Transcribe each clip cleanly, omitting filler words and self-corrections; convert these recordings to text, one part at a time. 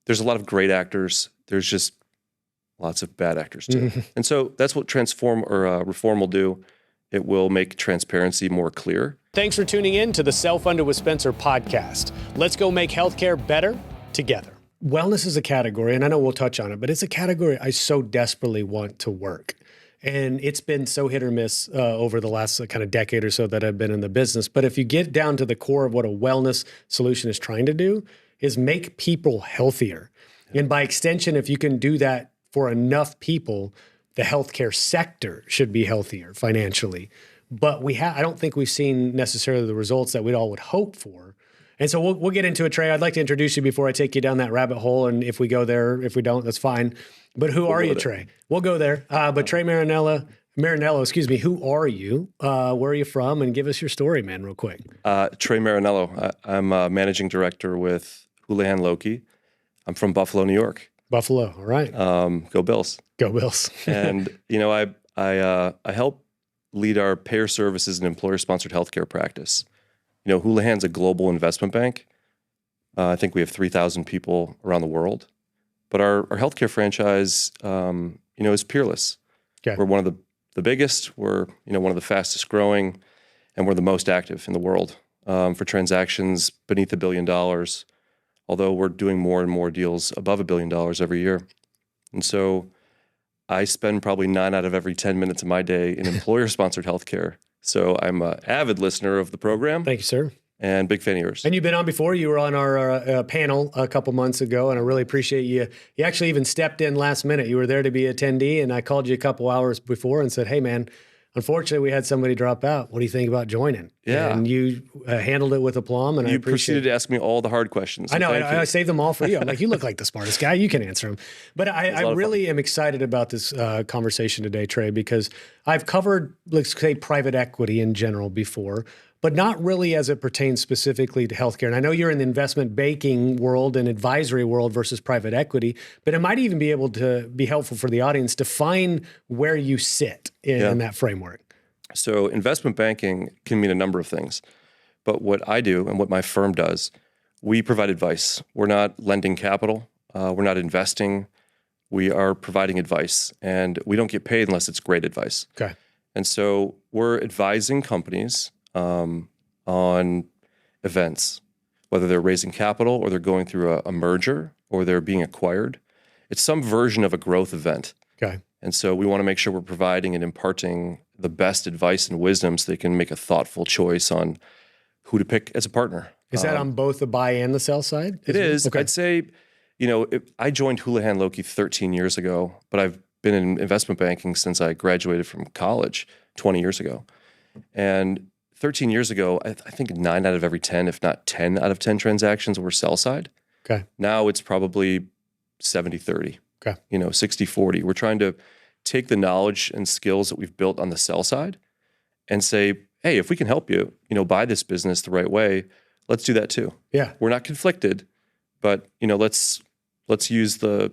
there's a lot of great actors. There's just lots of bad actors too. And so that's what reform will do. It will make transparency more clear. Thanks for tuning in to the Self-Funded with Spencer podcast. Let's go make healthcare better together. Wellness is a category, and I know we'll touch on it, but it's a category I so desperately want to work. And it's been so hit or miss over the last kind of decade or so that I've been in the business. But if you get down to the core of what a wellness solution is trying to do, is make people healthier. And by extension, if you can do that for enough people, the healthcare sector should be healthier financially. But I don't think we've seen necessarily the results that we all would hope for. And so we'll get into it, Trey. I'd like to introduce you before I take you down that rabbit hole. And if we go there, if we don't, that's fine. But who are you, Trey? We'll go there. But Trey Marinello, who are you? Where are you from? And give us your story, man, real quick. Trey Marinello. I'm a managing director with Houlihan Lokey. I'm from Buffalo, New York. Buffalo, all right. Go Bills. Go Bills. And, I help lead our payer services and employer-sponsored healthcare practice. Houlihan's a global investment bank. I think we have 3,000 people around the world. But our healthcare franchise, is peerless. Okay. We're one of the biggest. We're, one of the fastest growing, and we're the most active in the world for transactions beneath $1 billion, although we're doing more and more deals above $1 billion every year. And so I spend probably 9 out of every 10 minutes of my day in employer-sponsored healthcare. So I'm an avid listener of the program. Thank you, sir. And big fan of yours. And you've been on before. You were on our panel a couple months ago, and I really appreciate you. You actually even stepped in last minute. You were there to be attendee, and I called you a couple hours before and said, hey, man, unfortunately, we had somebody drop out. What do you think about joining? Yeah. And you handled it with aplomb, and you proceeded to ask me all the hard questions. So I know. I saved them all for you. I'm like, you look like the smartest guy. You can answer them. But I really am excited about this conversation today, Trey, because I've covered, let's say, private equity in general before, but not really as it pertains specifically to healthcare. And I know you're in the investment banking world and advisory world versus private equity, but it might even be able to be helpful for the audience to find where you sit in that framework. So investment banking can mean a number of things. But what I do and what my firm does, we provide advice. We're not lending capital. We're not investing. We are providing advice. And we don't get paid unless it's great advice. Okay. And so we're advising companies on events, whether they're raising capital or they're going through a merger or they're being acquired. It's some version of a growth event. Okay. And so we want to make sure we're providing and imparting the best advice and wisdom so they can make a thoughtful choice on who to pick as a partner. Is that on both the buy and the sell side? It is. Okay. I'd say, I joined Houlihan Lokey 13 years ago, but I've been in investment banking since I graduated from college 20 years ago. And 13 years ago, I think 9 out of every 10, if not 10 out of 10 transactions were sell side. Okay. Now it's probably 70-30. Okay. 60-40. We're trying to take the knowledge and skills that we've built on the sell side and say, hey, if we can help you, buy this business the right way, let's do that too. Yeah. We're not conflicted, but let's use the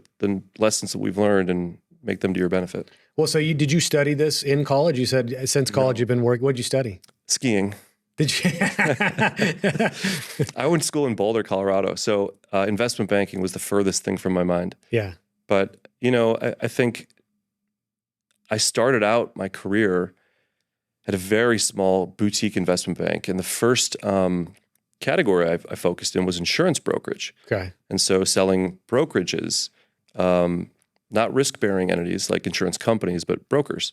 lessons that we've learned and make them to your benefit. Well, so did you study this in college? You said since college you've been working. What did you study? Skiing. Did you? I went to school in Boulder, Colorado. So investment banking was the furthest thing from my mind. Yeah. But, I think I started out my career at a very small boutique investment bank. And the first category I focused in was insurance brokerage. Okay. And so selling brokerages, not risk-bearing entities like insurance companies, but brokers,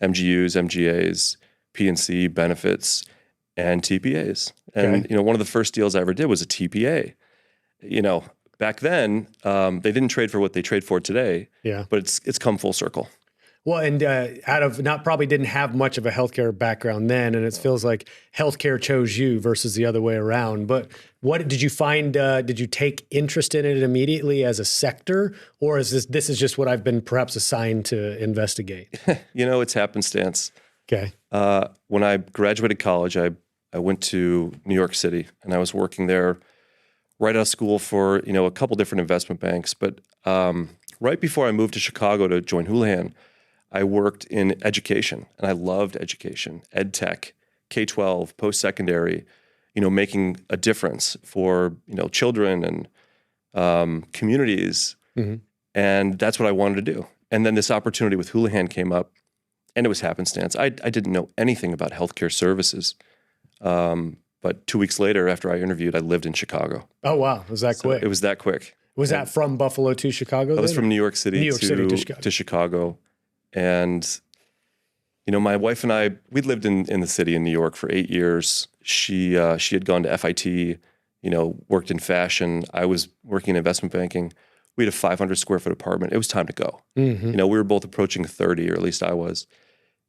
MGUs, MGAs, P&C, benefits, and TPAs. And, one of the first deals I ever did was a TPA. Back then, they didn't trade for what they trade for today. Yeah. But it's come full circle. Well, and probably didn't have much of a healthcare background then, and it feels like healthcare chose you versus the other way around. But what did you find? Did you take interest in it immediately as a sector, or is this is just what I've been perhaps assigned to investigate? It's happenstance. Okay. When I graduated college, I went to New York City, and I was working there right out of school for a couple different investment banks. But right before I moved to Chicago to join Houlihan, I worked in education, and I loved education, ed tech, K-12, post-secondary, making a difference for, children and communities. And that's what I wanted to do. And then this opportunity with Houlihan came up, and it was happenstance. I didn't know anything about healthcare services. But 2 weeks later, after I interviewed, I lived in Chicago. Oh, wow. Was that quick? It was that quick. Was that from Buffalo to Chicago? I was from New York City, to Chicago. And, my wife and I, we'd lived in the city in New York for 8 years. She had gone to FIT, worked in fashion. I was working in investment banking. We had a 500 square foot apartment. It was time to go. We were both approaching 30, or at least I was.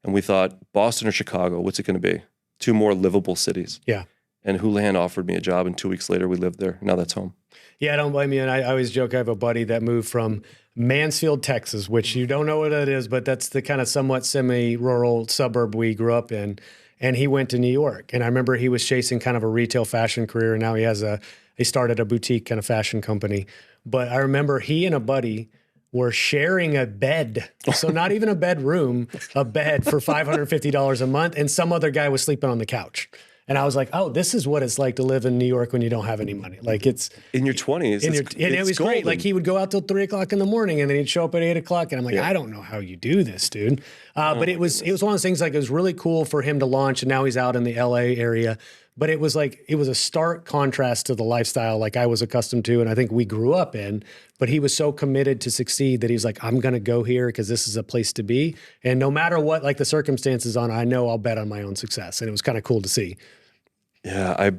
And we thought, Boston or Chicago, what's it going to be? 2 more livable cities. Yeah. And Houlihan offered me a job, and 2 weeks later we lived there. Now that's home. Yeah, I don't blame you. And I always joke, I have a buddy that moved from Mansfield, Texas, which you don't know what that is, but that's the kind of somewhat semi-rural suburb we grew up in. And he went to New York. And I remember he was chasing kind of a retail fashion career. And now he started a boutique kind of fashion company. But I remember he and a buddy were sharing a bed. So not even a bedroom, a bed for $550 a month. And some other guy was sleeping on the couch. And I was like, oh, this is what it's like to live in New York when you don't have any money. Like it's in your 20s. And it was great. Like he would go out till 3 o'clock in the morning and then he'd show up at 8 o'clock. And I'm like, I don't know how you do this, dude. But it was one of those things, like it was really cool for him to launch. And now he's out in the LA area. But it was a stark contrast to the lifestyle like I was accustomed to. And I think we grew up in, but he was so committed to succeed that he's like, I'm going to go here because this is a place to be. And no matter what, like the circumstances I know I'll bet on my own success. And it was kind of cool to see. Yeah,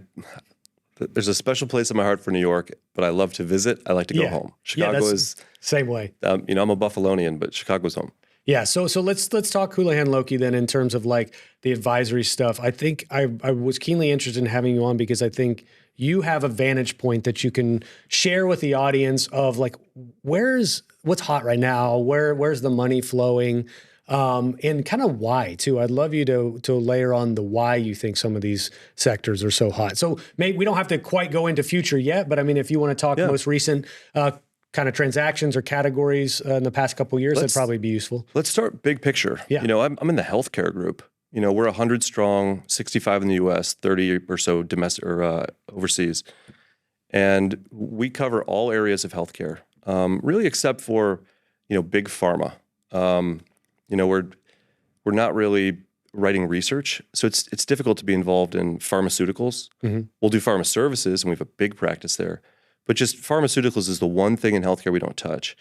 there's a special place in my heart for New York, but I love to visit. I like to go home. Chicago is same way. I'm a Buffalonian, but Chicago's home. Yeah, so let's talk Houlihan Lokey then in terms of like the advisory stuff. I think I was keenly interested in having you on because I think you have a vantage point that you can share with the audience of like what's hot right now, where's the money flowing. And kind of why too. I'd love you to layer on the why you think some of these sectors are so hot. So maybe we don't have to quite go into future yet, but I mean, if you want to talk most recent kind of transactions or categories in the past couple of years, that'd probably be useful. Let's start big picture. Yeah. I'm in the healthcare group. We're 100 strong, 65 in the U.S., 30 or so domestic or overseas, and we cover all areas of healthcare, really except for big pharma. We're not really writing research, so it's difficult to be involved in pharmaceuticals. We'll do pharma services, and we have a big practice there. But just pharmaceuticals is the one thing in healthcare we don't touch.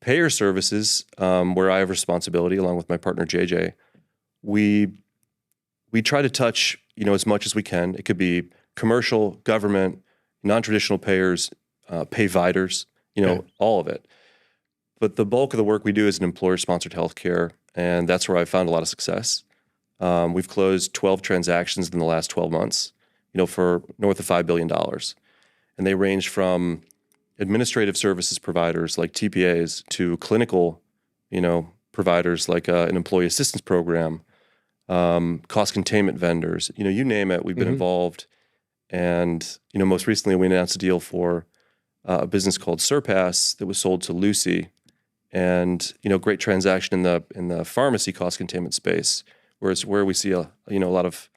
Payer services, where I have responsibility along with my partner JJ, we try to touch as much as we can. It could be commercial, government, non-traditional payers, payviders, all of it. But the bulk of the work we do is in employer-sponsored healthcare, and that's where I've found a lot of success. We've closed 12 transactions in the last 12 months, for north of $5 billion. And they range from administrative services providers like TPAs to clinical, providers like an employee assistance program, cost containment vendors, you name it, we've been involved. And, most recently we announced a deal for a business called Surpass that was sold to Lucy. And, great transaction in the pharmacy cost containment space, where we see a lot of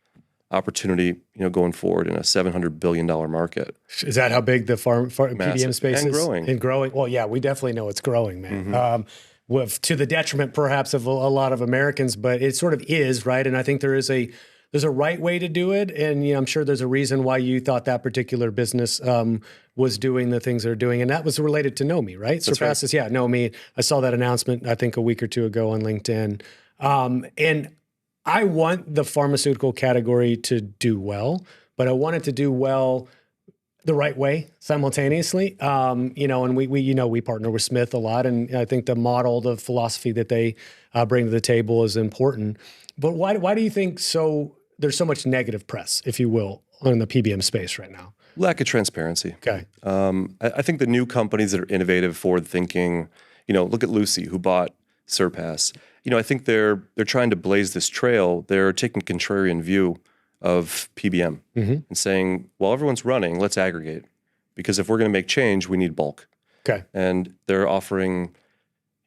opportunity, going forward in a $700 billion market. Is that how big the PBM space and is? Growing. And growing. Well, yeah, we definitely know it's growing, man. To the detriment perhaps of a lot of Americans, but it sort of is, right? And I think there's a right way to do it. And I'm sure there's a reason why you thought that particular business was doing the things they're doing. And that was related to Knomi, right? That's Surpasses, right. Yeah, Knomi. I saw that announcement, I think a week or two ago on LinkedIn. And I want the pharmaceutical category to do well, but I want it to do well the right way simultaneously. And we partner with Smith a lot, and I think the model, the philosophy that they bring to the table is important. But why do you think there's so much negative press, if you will, on the PBM space right now? Lack of transparency. Okay. I think the new companies that are innovative, forward thinking, look at Lucy, who bought Surpass. I think they're trying to blaze this trail. They're taking a contrarian view of PBM and saying, well, everyone's running, let's aggregate. Because if we're going to make change, we need bulk. Okay. And they're offering,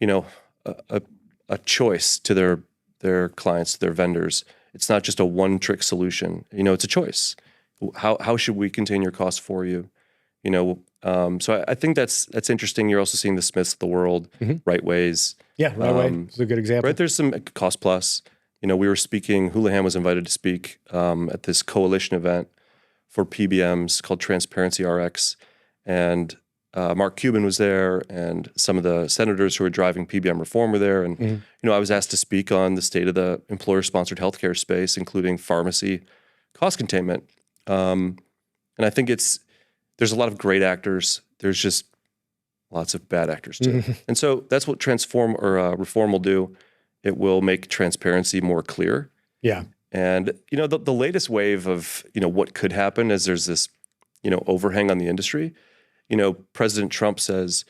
a choice to their clients, to their vendors. It's not just a one-trick solution. It's a choice. How should we contain your costs for you? So I think that's interesting. You're also seeing the Smiths of the world, Right Ways. Yeah, Right Way is a good example. Right, there's some Cost Plus. We were speaking, Houlihan was invited to speak at this coalition event for PBMs called Transparency RX. And Mark Cuban was there, and some of the senators who were driving PBM reform were there. And, I was asked to speak on the state of the employer-sponsored healthcare space, including pharmacy cost containment. And I think there's a lot of great actors. There's just lots of bad actors too. And so that's what reform will do. It will make transparency more clear. Yeah. And, the latest wave of, what could happen is there's this, overhang on the industry. President Trump says,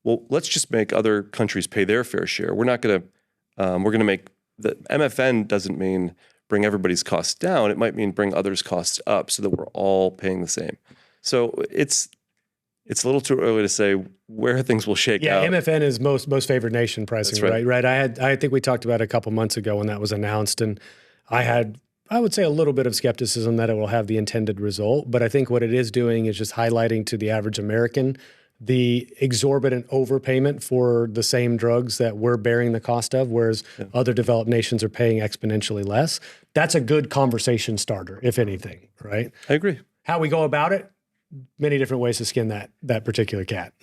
well, let's just make other countries pay their fair share. We're not going to, we're going to make the MFN doesn't mean bring everybody's costs down. It might mean bring others' costs up so that we're all paying the same. So it's a little too early to say where things will shake out. Yeah, MFN is most favored nation pricing, right? Right. I think we talked about it a couple months ago when that was announced, and I would say a little bit of skepticism that it will have the intended result. But I think what it is doing is just highlighting to the average American the exorbitant overpayment for the same drugs that we're bearing the cost of, whereas other developed nations are paying exponentially less. That's a good conversation starter, if anything, right? I agree. How we go about it, many different ways to skin that particular cat.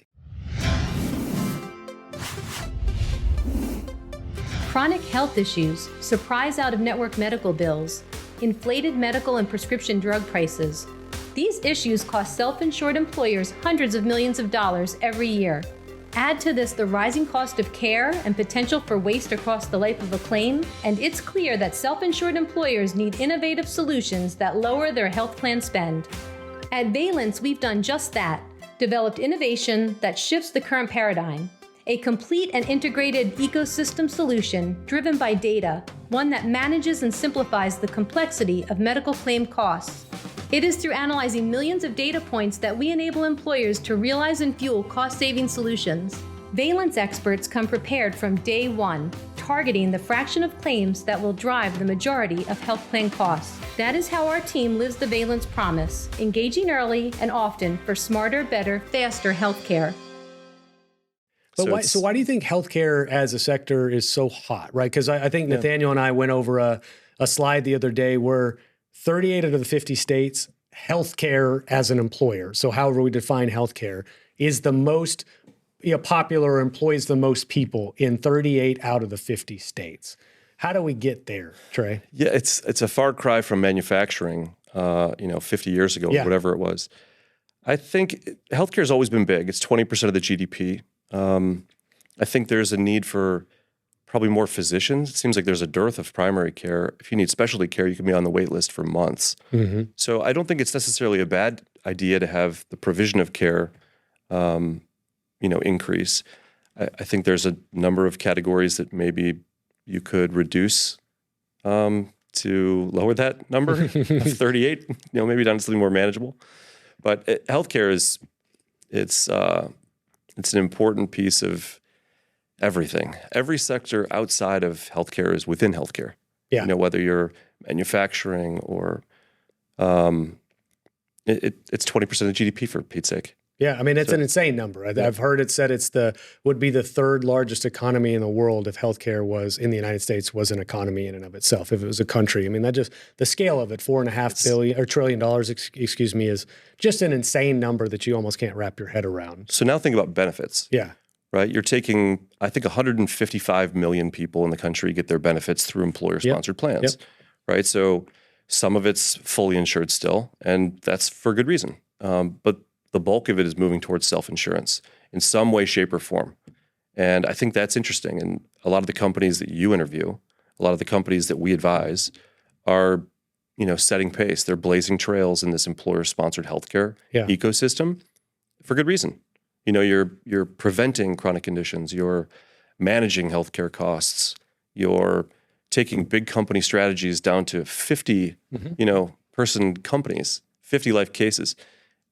Chronic health issues, surprise out-of-network medical bills, inflated medical and prescription drug prices. These issues cost self-insured employers hundreds of millions of dollars every year. Add to this the rising cost of care and potential for waste across the life of a claim, and it's clear that self-insured employers need innovative solutions that lower their health plan spend. At Valence, we've done just that, developed innovation that shifts the current paradigm. A complete and integrated ecosystem solution driven by data, one that manages and simplifies the complexity of medical claim costs. It is through analyzing millions of data points that we enable employers to realize and fuel cost-saving solutions. Valence experts come prepared from day one, targeting the fraction of claims that will drive the majority of health plan costs. That is how our team lives the Valence promise, engaging early and often for smarter, better, faster healthcare. But why do you think healthcare as a sector is so hot, right? Because I think Nathaniel and I went over a slide the other day where 38 out of the 50 states, healthcare as an employer, so however we define healthcare, is the most popular or employs the most people in 38 out of the 50 states. How do we get there, Trey? Yeah, it's a far cry from manufacturing, 50 years ago, or whatever it was. I think healthcare has always been big. It's 20% of the GDP. I think there's a need for probably more physicians. It seems like there's a dearth of primary care. If you need specialty care, you can be on the wait list for months. So I don't think it's necessarily a bad idea to have the provision of care, increase. I think there's a number of categories that maybe you could reduce to lower that number of 38, maybe down to something more manageable. But healthcare it's an important piece of everything. Every sector outside of healthcare is within healthcare. Yeah. Whether you're manufacturing or it's 20% of GDP for Pete's sake. Yeah, I mean, it's an insane number. I've heard it said would be the third largest economy in the world if healthcare in the United States was an economy in and of itself, if it was a country. I mean, the scale of it, $4.5 trillion, is just an insane number that you almost can't wrap your head around. So now think about benefits. Yeah. Right? You're taking, I think 155 million people in the country get their benefits through employer-sponsored plans. Right? So some of it's fully insured still, and that's for good reason. But the bulk of it is moving towards self-insurance in some way, shape, or form. And I think that's interesting. And a lot of the companies that you interview, a lot of the companies that we advise are, setting pace. They're blazing trails in this employer-sponsored healthcare ecosystem for good reason. You're preventing chronic conditions. You're managing healthcare costs. You're taking big company strategies down to 50, person companies, 50 life cases.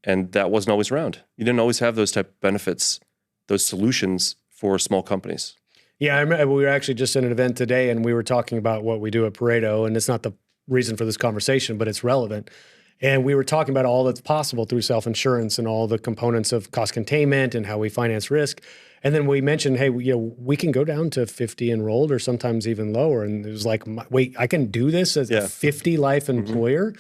And that wasn't always around. You didn't always have those type of benefits, those solutions for small companies. Yeah, I remember we were actually just in an event today and we were talking about what we do at Pareto, and it's not the reason for this conversation, but it's relevant. And we were talking about all that's possible through self-insurance and all the components of cost containment and how we finance risk. And then we mentioned, hey, we can go down to 50 enrolled or sometimes even lower. And it was like, wait, I can do this as a 50 life employer?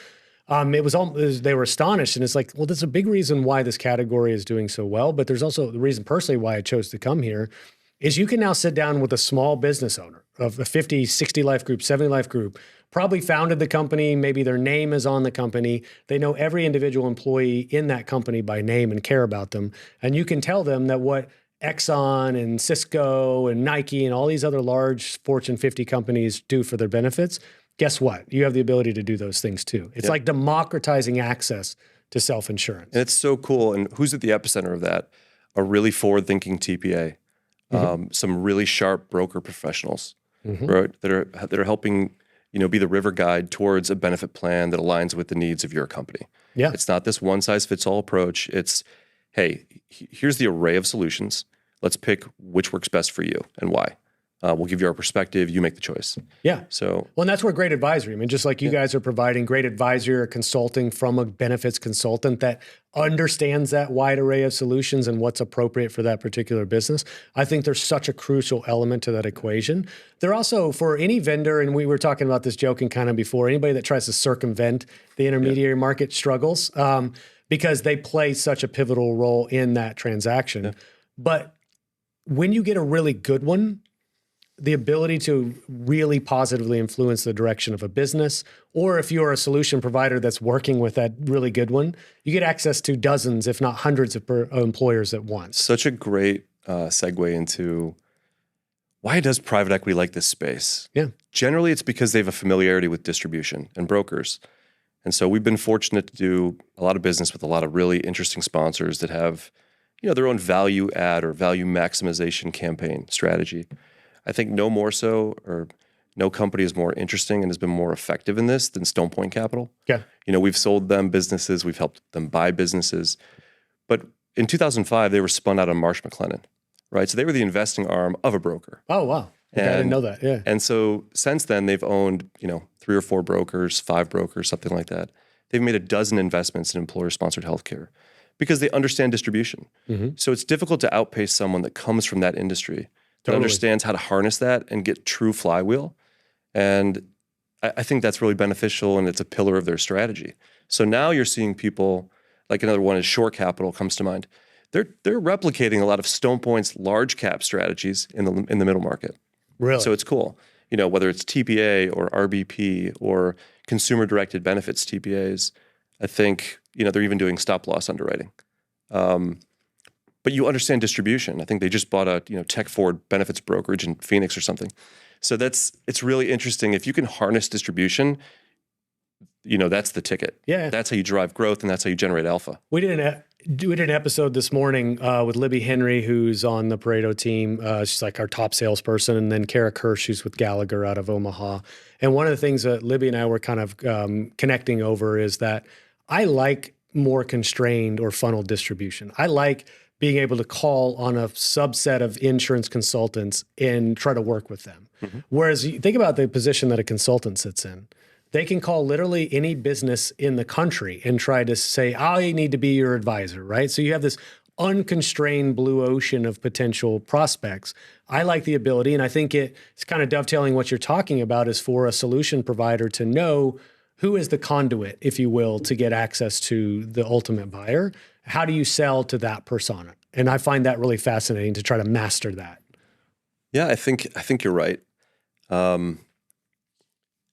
They were astonished. And it's like, well, there's a big reason why this category is doing so well. But there's also the reason personally why I chose to come here is you can now sit down with a small business owner of a 50, 60 life group, 70 life group, probably founded the company, maybe their name is on the company. They know every individual employee in that company by name and care about them. And you can tell them that what Exxon and Cisco and Nike and all these other large Fortune 50 companies do for their benefits, guess what? You have the ability to do those things too. It's like democratizing access to self-insurance. And it's so cool. And who's at the epicenter of that? A really forward-thinking TPA, some really sharp broker professionals, right, that are helping be the river guide towards a benefit plan that aligns with the needs of your company. Yeah, it's not this one-size-fits-all approach. It's, hey, here's the array of solutions. Let's pick which works best for you and why. We'll give you our perspective. You make the choice. Yeah. So, well, and that's where great advisory. I mean, just like you guys are providing great advisory or consulting from a benefits consultant that understands that wide array of solutions and what's appropriate for that particular business. I think there's such a crucial element to that equation. They're also, for any vendor, and we were talking about this joking kind of before, anybody that tries to circumvent the intermediary market struggles because they play such a pivotal role in that transaction. Yeah. But when you get a really good one, the ability to really positively influence the direction of a business, or if you're a solution provider that's working with that really good one, you get access to dozens, if not hundreds of employers at once. Such a great segue into why does private equity like this space? Yeah. Generally, it's because they have a familiarity with distribution and brokers. And so we've been fortunate to do a lot of business with a lot of really interesting sponsors that have, their own value add or value maximization campaign strategy. I think no more so, or no company is more interesting and has been more effective in this than Stone Point Capital. Yeah. We've sold them businesses, we've helped them buy businesses. But in 2005, they were spun out of Marsh McLennan, right? So they were the investing arm of a broker. Oh, wow. Okay, I didn't know that. Yeah. And so since then, they've owned, 3 or 4 brokers, 5 brokers, something like that. They've made a dozen investments in employer-sponsored healthcare because they understand distribution. So it's difficult to outpace someone that comes from that industry, that understands how to harness that and get true flywheel. And I think that's really beneficial, and it's a pillar of their strategy. So now you're seeing people, like another one is Shore Capital comes to mind. They're replicating a lot of Stone Point's large cap strategies in the middle market. Really? So it's cool. Whether it's TPA or RBP or consumer directed benefits TPAs, I think, they're even doing stop loss underwriting. But you understand distribution. I think they just bought a tech forward benefits brokerage in Phoenix or something. So it's really interesting. If you can harness distribution, that's the ticket. Yeah, that's how you drive growth, and that's how you generate alpha. We did an episode this morning with Libby Henry, who's on the Pareto team. She's like our top salesperson, and then Kara Kirsch, who's with Gallagher out of Omaha. And one of the things that Libby and I were kind of connecting over is that I like more constrained or funneled distribution. I like being able to call on a subset of insurance consultants and try to work with them. Whereas you think about the position that a consultant sits in. They can call literally any business in the country and try to say, I need to be your advisor, right? So you have this unconstrained blue ocean of potential prospects. I like the ability, and I think it's kind of dovetailing what you're talking about, is for a solution provider to know who is the conduit, if you will, to get access to the ultimate buyer. How do you sell to that persona? And I find that really fascinating to try to master that. Yeah, I think you're right.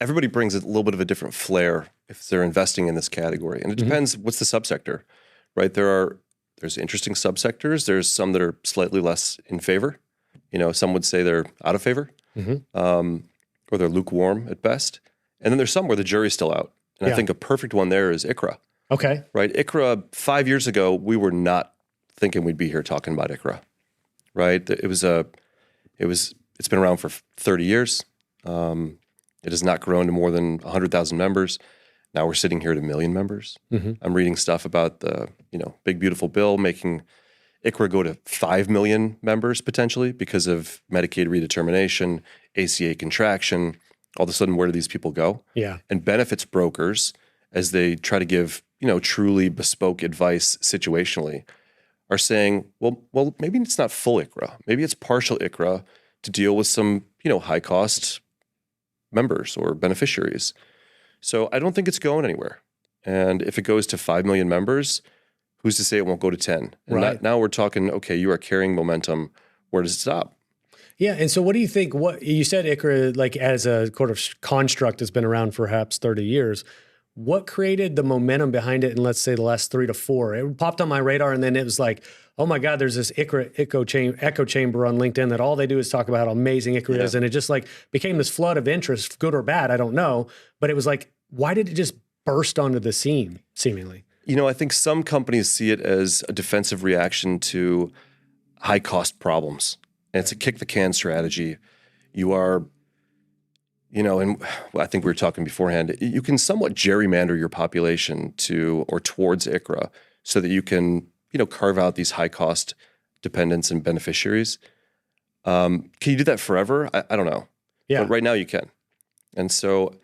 Everybody brings a little bit of a different flair if they're investing in this category. And it depends what's the subsector, right? There's interesting subsectors. There's some that are slightly less in favor. Some would say they're out of favor, or they're lukewarm at best. And then there's some where the jury's still out. And I think a perfect one there is ICHRA. Okay. Right? ICHRA, 5 years ago, we were not thinking we'd be here talking about ICHRA. Right? It's been around for 30 years. It has not grown to more than 100,000 members. Now we're sitting here at 1 million members. I'm reading stuff about the, big beautiful bill making ICHRA go to 5 million members potentially because of Medicaid redetermination, ACA contraction. All of a sudden, where do these people go? Yeah. And benefits brokers, as they try to give truly bespoke advice situationally are saying, well, maybe it's not full ICHRA. Maybe it's partial ICHRA to deal with some, high cost members or beneficiaries. So I don't think it's going anywhere. And if it goes to 5 million members, who's to say it won't go to 10? And Right. now we're talking, okay, you are carrying momentum. Where does it stop? Yeah. And so what do you think, what you said ICHRA, like as a sort of construct has been around for perhaps 30 years. What created the momentum behind it in, let's say, the last 3 to 4? It popped on my radar, and then it was like, oh my God, there's this ICHRA echo chamber on LinkedIn that all they do is talk about how amazing ICHRA is. And it just like became this flood of interest, good or bad, I don't know. But it was like, why did it just burst onto the scene, seemingly? I think some companies see it as a defensive reaction to high cost problems. And it's a kick the can strategy. You are, and I think we were talking beforehand, you can somewhat gerrymander your population towards ICHRA so that you can, carve out these high cost dependents and beneficiaries. Can you do that forever? I don't know. Yeah. But right now you can. And so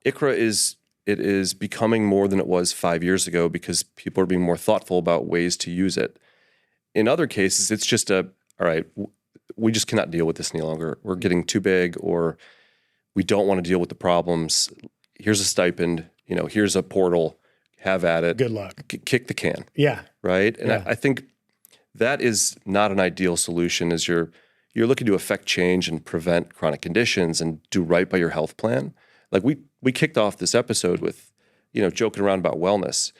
ICHRA is becoming more than it was 5 years ago because people are being more thoughtful about ways to use it. In other cases, it's just all right, we just cannot deal with this any longer. We're getting too big, or we don't want to deal with the problems. Here's a stipend, here's a portal, have at it. Good luck. Kick the can. Yeah. Right? And Yeah. I think that is not an ideal solution as you're looking to affect change and prevent chronic conditions and do right by your health plan. Like we kicked off this episode with, joking around about wellness.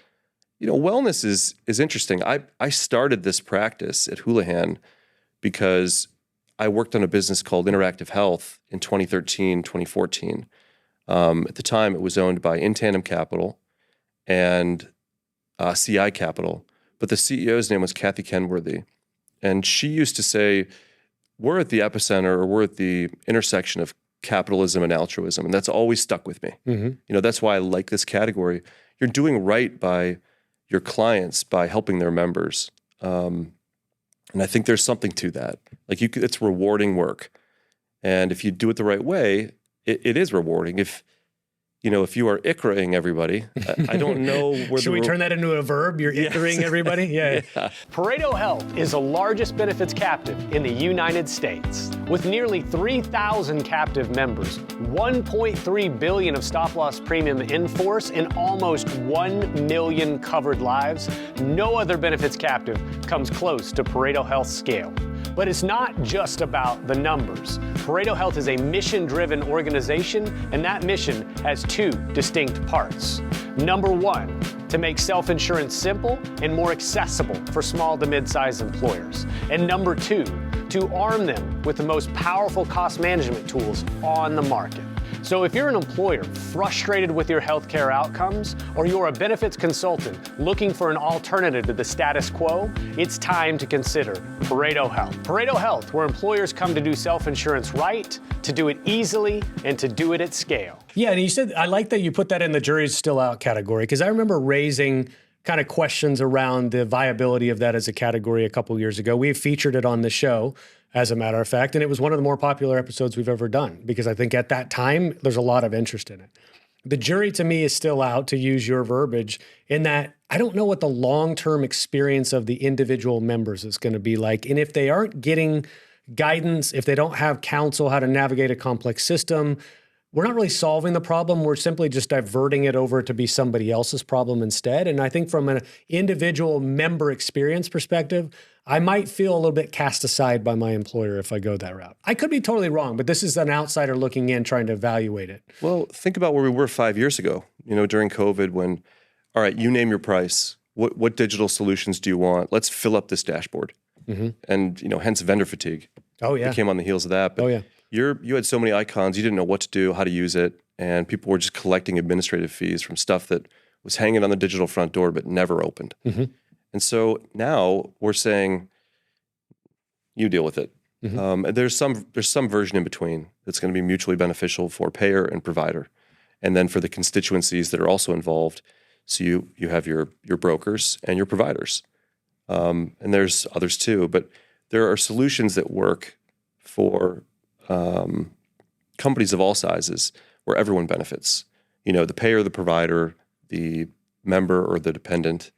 Wellness is interesting. I started this practice at Houlihan because I worked on a business called Interactive Health in 2013, 2014. At the time, it was owned by In Tandem Capital and CI Capital, but the CEO's name was Kathy Kenworthy. And she used to say, we're at the epicenter, or we're at the intersection of capitalism and altruism. And that's always stuck with me. Mm-hmm. That's why I like this category. You're doing right by your clients by helping their members. And I think there's something to that. Like it's rewarding work. And if you do it the right way, it is rewarding. If you are ICHRAing everybody, I don't know where Should we turn that into a verb? You're ICHRAing everybody? Yeah. Pareto Health is the largest benefits captive in the United States. With nearly 3,000 captive members, $1.3 billion of stop-loss premium in force, and almost 1 million covered lives, no other benefits captive comes close to Pareto Health's scale. But it's not just about the numbers. Pareto Health is a mission-driven organization, and that mission has 2 distinct parts. Number 1, to make self-insurance simple and more accessible for small to mid-sized employers. And number 2, to arm them with the most powerful cost management tools on the market. So if you're an employer frustrated with your healthcare outcomes, or you're a benefits consultant looking for an alternative to the status quo, it's time to consider Pareto Health. Pareto Health, where employers come to do self-insurance right, to do it easily, and to do it at scale. Yeah, and you said, I like that you put that in the jury's still out category, because I remember raising kind of questions around the viability of that as a category a couple years ago. We featured it on the show, as a matter of fact, and it was one of the more popular episodes we've ever done, because I think at that time, there's a lot of interest in it. The jury to me is still out, to use your verbiage, in that I don't know what the long-term experience of the individual members is going to be like. And if they aren't getting guidance, if they don't have counsel how to navigate a complex system, we're not really solving the problem. We're simply just diverting it over to be somebody else's problem instead. And I think from an individual member experience perspective, I might feel a little bit cast aside by my employer if I go that route. I could be totally wrong, but this is an outsider looking in, trying to evaluate it. Well, think about where we were 5 years ago, during COVID, when, all right, you name your price. What digital solutions do you want? Let's fill up this dashboard. Mm-hmm. And, hence vendor fatigue. Oh, yeah. It came on the heels of that. But oh, yeah. You had so many icons, you didn't know what to do, how to use it, and people were just collecting administrative fees from stuff that was hanging on the digital front door but never opened. Mm-hmm. And so now we're saying, you deal with it. Mm-hmm. And there's some version in between that's going to be mutually beneficial for payer and provider, and then for the constituencies that are also involved. So you have your brokers and your providers, and there's others too. But there are solutions that work for companies of all sizes, where everyone benefits. The payer, the provider, the member or the dependent,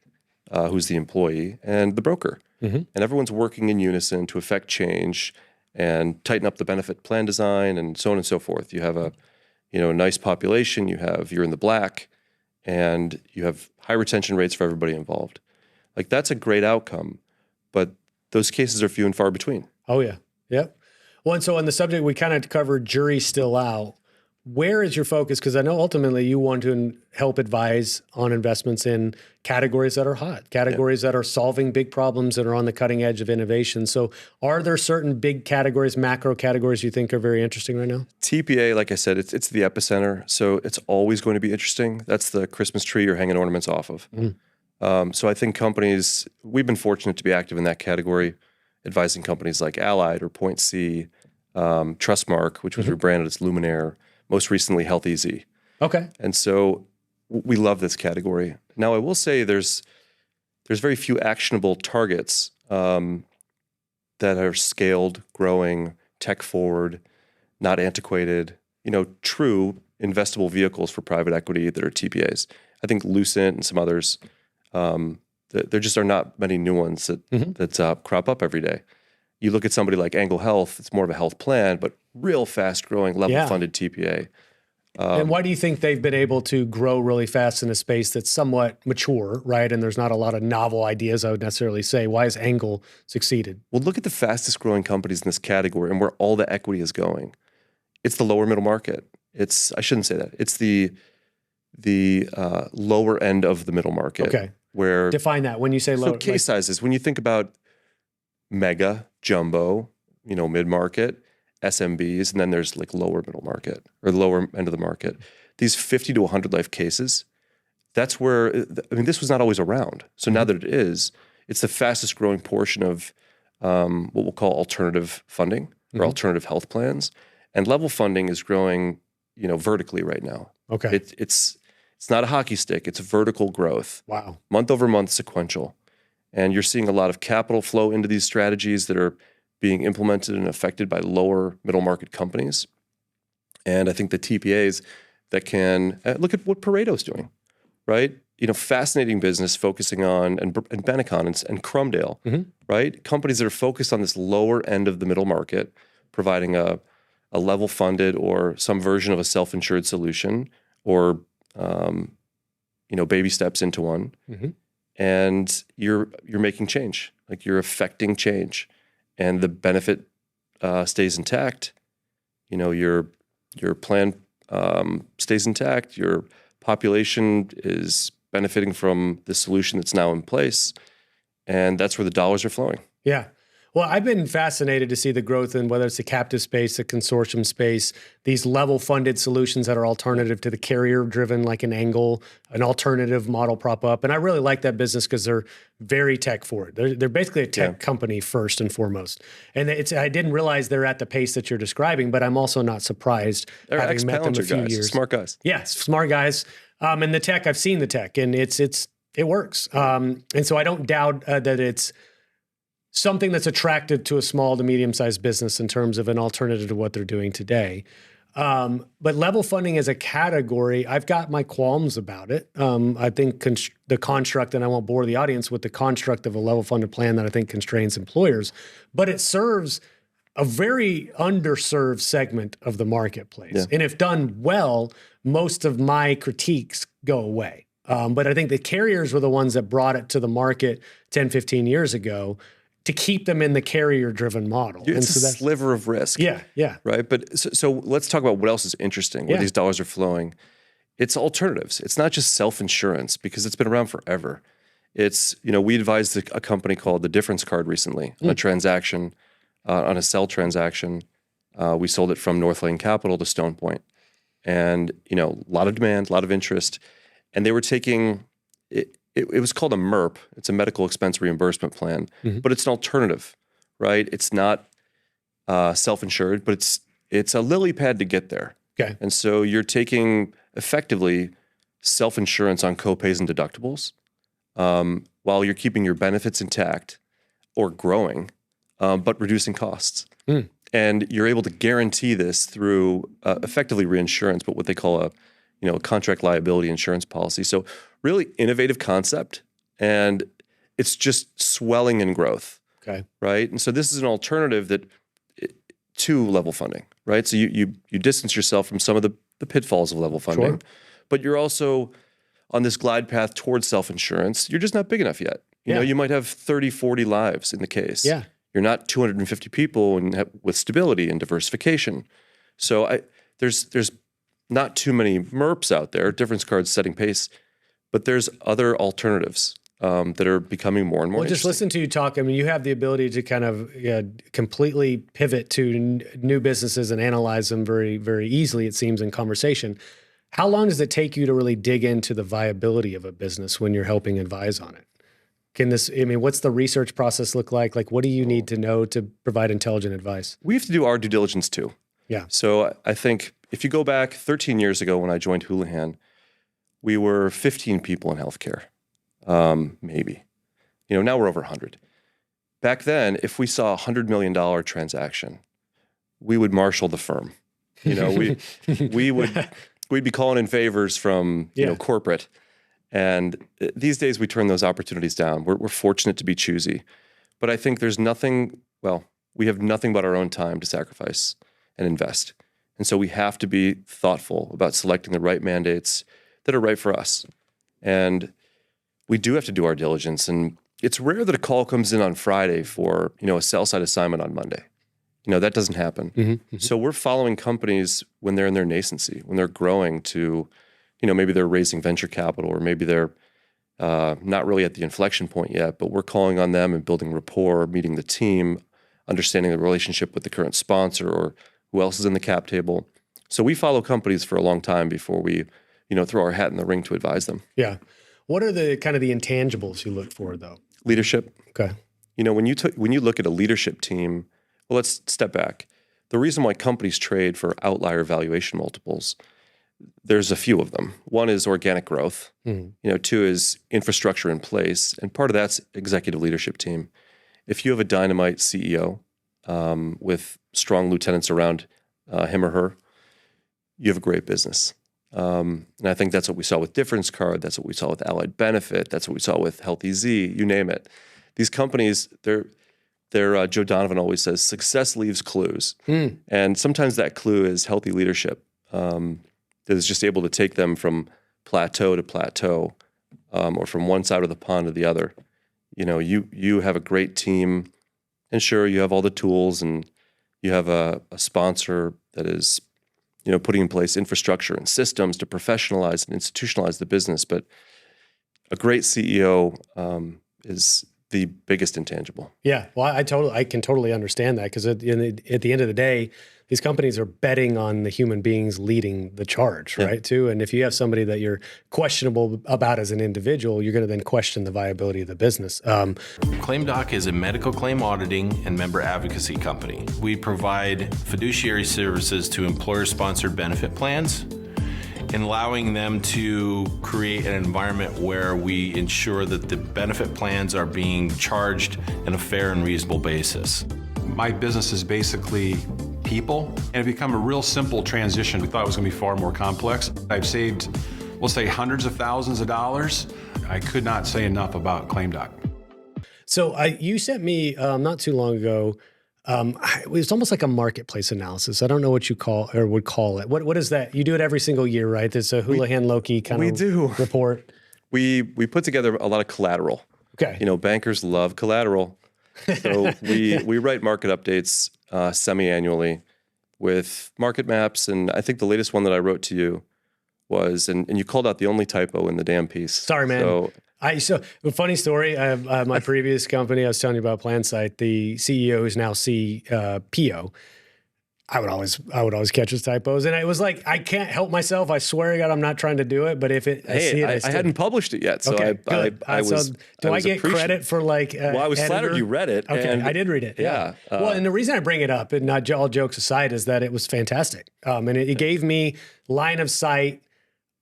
who's the employee, and the broker. And everyone's working in unison to affect change and tighten up the benefit plan design and so on and so forth. You have a nice population, you're in the black, and you have high retention rates for everybody involved. Like, that's a great outcome, but those cases are few and far between. Oh, yeah. Yep. Well, and so on the subject, we kind of covered jury still out. Where is your focus? Because I know ultimately you want to help advise on investments in categories that are hot, categories that are solving big problems that are on the cutting edge of innovation. So are there certain big categories, macro categories you think are very interesting right now? TPA, like I said, it's the epicenter, so it's always going to be interesting. That's the Christmas tree you're hanging ornaments off of. So I think companies, we've been fortunate to be active in that category, advising companies like Allied or Point C, Trustmark, which was rebranded as Luminaire, most recently Health Easy. Okay. And so we love this category. Now, I will say there's very few actionable targets that are scaled, growing, tech forward, not antiquated, true investable vehicles for private equity that are TPAs. I think Lucent and some others, there just are not many new ones that crop up every day. You look at somebody like Angle Health, it's more of a health plan, but real fast-growing, level-funded TPA. And why do you think they've been able to grow really fast in a space that's somewhat mature, right? And there's not a lot of novel ideas, I would necessarily say. Why has Angle succeeded? Well, look at the fastest-growing companies in this category and where all the equity is going. It's the lower middle market. I shouldn't say that. It's the lower end of the middle market. Okay. Where define that when you say lower. So case sizes, when you think about mega, jumbo, mid-market, SMBs, and then there's like lower middle market or the lower end of the market. These 50 to 100 life cases, that's where, this was not always around. So now that it is, it's the fastest growing portion of what we'll call alternative funding or alternative health plans. And level funding is growing, vertically right now. Okay. It's not a hockey stick. It's a vertical growth. Wow. Month over month sequential. And you're seeing a lot of capital flow into these strategies that are being implemented and affected by lower middle market companies. And I think the TPAs that can look at what Pareto's doing, right? Fascinating business focusing on, and Benecon and Crumdale, right? Companies that are focused on this lower end of the middle market, providing a level funded or some version of a self-insured solution or, baby steps into one. And you're making change, like you're affecting change. And the benefit stays intact. Your plan stays intact. Your population is benefiting from the solution that's now in place, and that's where the dollars are flowing. Yeah. Well, I've been fascinated to see the growth in whether it's the captive space, the consortium space, these level-funded solutions that are alternative to the carrier-driven, like an Angle, an alternative model prop up. And I really like that business because they're very tech-forward. They're basically a tech company first and foremost. And I didn't realize they're at the pace that you're describing, but I'm also not surprised They're having met them a few guys, years. Smart guys. Yeah, smart guys. And the tech, I've seen the tech, and it works. And so I don't doubt that it's something that's attractive to a small to medium-sized business in terms of an alternative to what they're doing today. But level funding as a category, I've got my qualms about it. I think the construct, and I won't bore the audience with the construct of a level funded plan that I think constrains employers, but it serves a very underserved segment of the marketplace. Yeah. And if done well, most of my critiques go away. But I think the carriers were the ones that brought it to the market 10, 15 years ago to keep them in the carrier-driven model. It's a sliver of risk. Yeah. Right? But so let's talk about what else is interesting, where these dollars are flowing. It's alternatives. It's not just self-insurance, because it's been around forever. It's, we advised a company called The Difference Card recently on a transaction, on a sell transaction. We sold it from North Lane Capital to Stone Point. And, a lot of demand, a lot of interest. And they were taking... It was called a MERP. It's a medical expense reimbursement plan, but it's an alternative, right? It's not self-insured, but it's a lily pad to get there. Okay. And so you're taking effectively self-insurance on copays and deductibles while you're keeping your benefits intact or growing, but reducing costs. And you're able to guarantee this through effectively reinsurance, but what they call a contract liability insurance policy. So really innovative concept, and it's just swelling in growth. Okay. Right. And so this is an alternative to level funding, right? So you distance yourself from some of the pitfalls of level funding, Sure. but you're also on this glide path towards self-insurance. You're just not big enough yet. You know, you might have 30, 40 lives in the case. Yeah. You're not 250 people and with stability and diversification. So there's not too many MERPs out there, difference cards setting pace, but there's other alternatives that are becoming more and more Well, just interesting. listen to you talk. I mean, you have the ability to kind of completely pivot to new businesses and analyze them very, very easily, it seems, in conversation. How long does it take you to really dig into the viability of a business when you're helping advise on it? What's the research process look like? Like, what do you need to know to provide intelligent advice? We have to do our due diligence too. Yeah. So I think if you go back 13 years ago when I joined Houlihan, we were 15 people in healthcare, maybe. Now we're over 100. Back then, if we saw $100 million transaction, we would marshal the firm. We'd be calling in favors from corporate. And these days we turn those opportunities down. We're fortunate to be choosy, but I think we have nothing but our own time to sacrifice and invest. And so we have to be thoughtful about selecting the right mandates that are right for us. And we do have to do our diligence. And it's rare that a call comes in on Friday for, a sell side assignment on Monday. That doesn't happen. Mm-hmm. So we're following companies when they're in their nascency, when they're growing to, maybe they're raising venture capital, or maybe they're not really at the inflection point yet, but we're calling on them and building rapport, meeting the team, understanding the relationship with the current sponsor or who else is in the cap table. So we follow companies for a long time before we, throw our hat in the ring to advise them. Yeah. What are the kind of the intangibles you look for, though? Leadership. Okay. When you look at a leadership team, well, let's step back. The reason why companies trade for outlier valuation multiples, there's a few of them. One is organic growth. Mm-hmm. Two is infrastructure in place, and part of that's executive leadership team. If you have a dynamite CEO with strong lieutenants around him or her, you have a great business. And I think that's what we saw with Difference Card. That's what we saw with Allied Benefit. That's what we saw with Healthy Z. You name it. These companies, they're Joe Donovan always says, success leaves clues. And sometimes that clue is healthy leadership that is just able to take them from plateau to plateau, or from one side of the pond to the other. You have a great team, and sure, you have all the tools, and you have a sponsor that is, putting in place infrastructure and systems to professionalize and institutionalize the business. But a great CEO is the biggest intangible. Yeah, well, I can totally understand that, because at the end of the day, these companies are betting on the human beings leading the charge, right? Too, and if you have somebody that you're questionable about as an individual, you're going to then question the viability of the business. ClaimDoc is a medical claim auditing and member advocacy company. We provide fiduciary services to employer-sponsored benefit plans, and allowing them to create an environment where we ensure that the benefit plans are being charged in a fair and reasonable basis. My business is basically people, and it become a real simple transition. We thought it was going to be far more complex. I've saved, we'll say, hundreds of thousands of dollars. I could not say enough about ClaimDoc. So you sent me not too long ago. It was almost like a marketplace analysis. I don't know what you would call it. What is that? You do it every single year, right? There's a Houlihan Lokey kind of report. We put together a lot of collateral. Okay. Bankers love collateral. So we write market updates semi-annually with market maps. And I think the latest one that I wrote to you was, and you called out the only typo in the damn piece. Sorry, man. So a funny story. My previous company, I was telling you about PlanSight, the CEO is now CPO. I would always catch his typos, and it was like, I can't help myself. I swear to God, I'm not trying to do it, but if it, I see it, I hadn't published it yet, so okay, I was. Do I get credit for like? Well, I was flattered you read it. Okay, and I did read it. Yeah. Well, and the reason I bring it up, and not all jokes aside, is that it was fantastic, and it gave me line of sight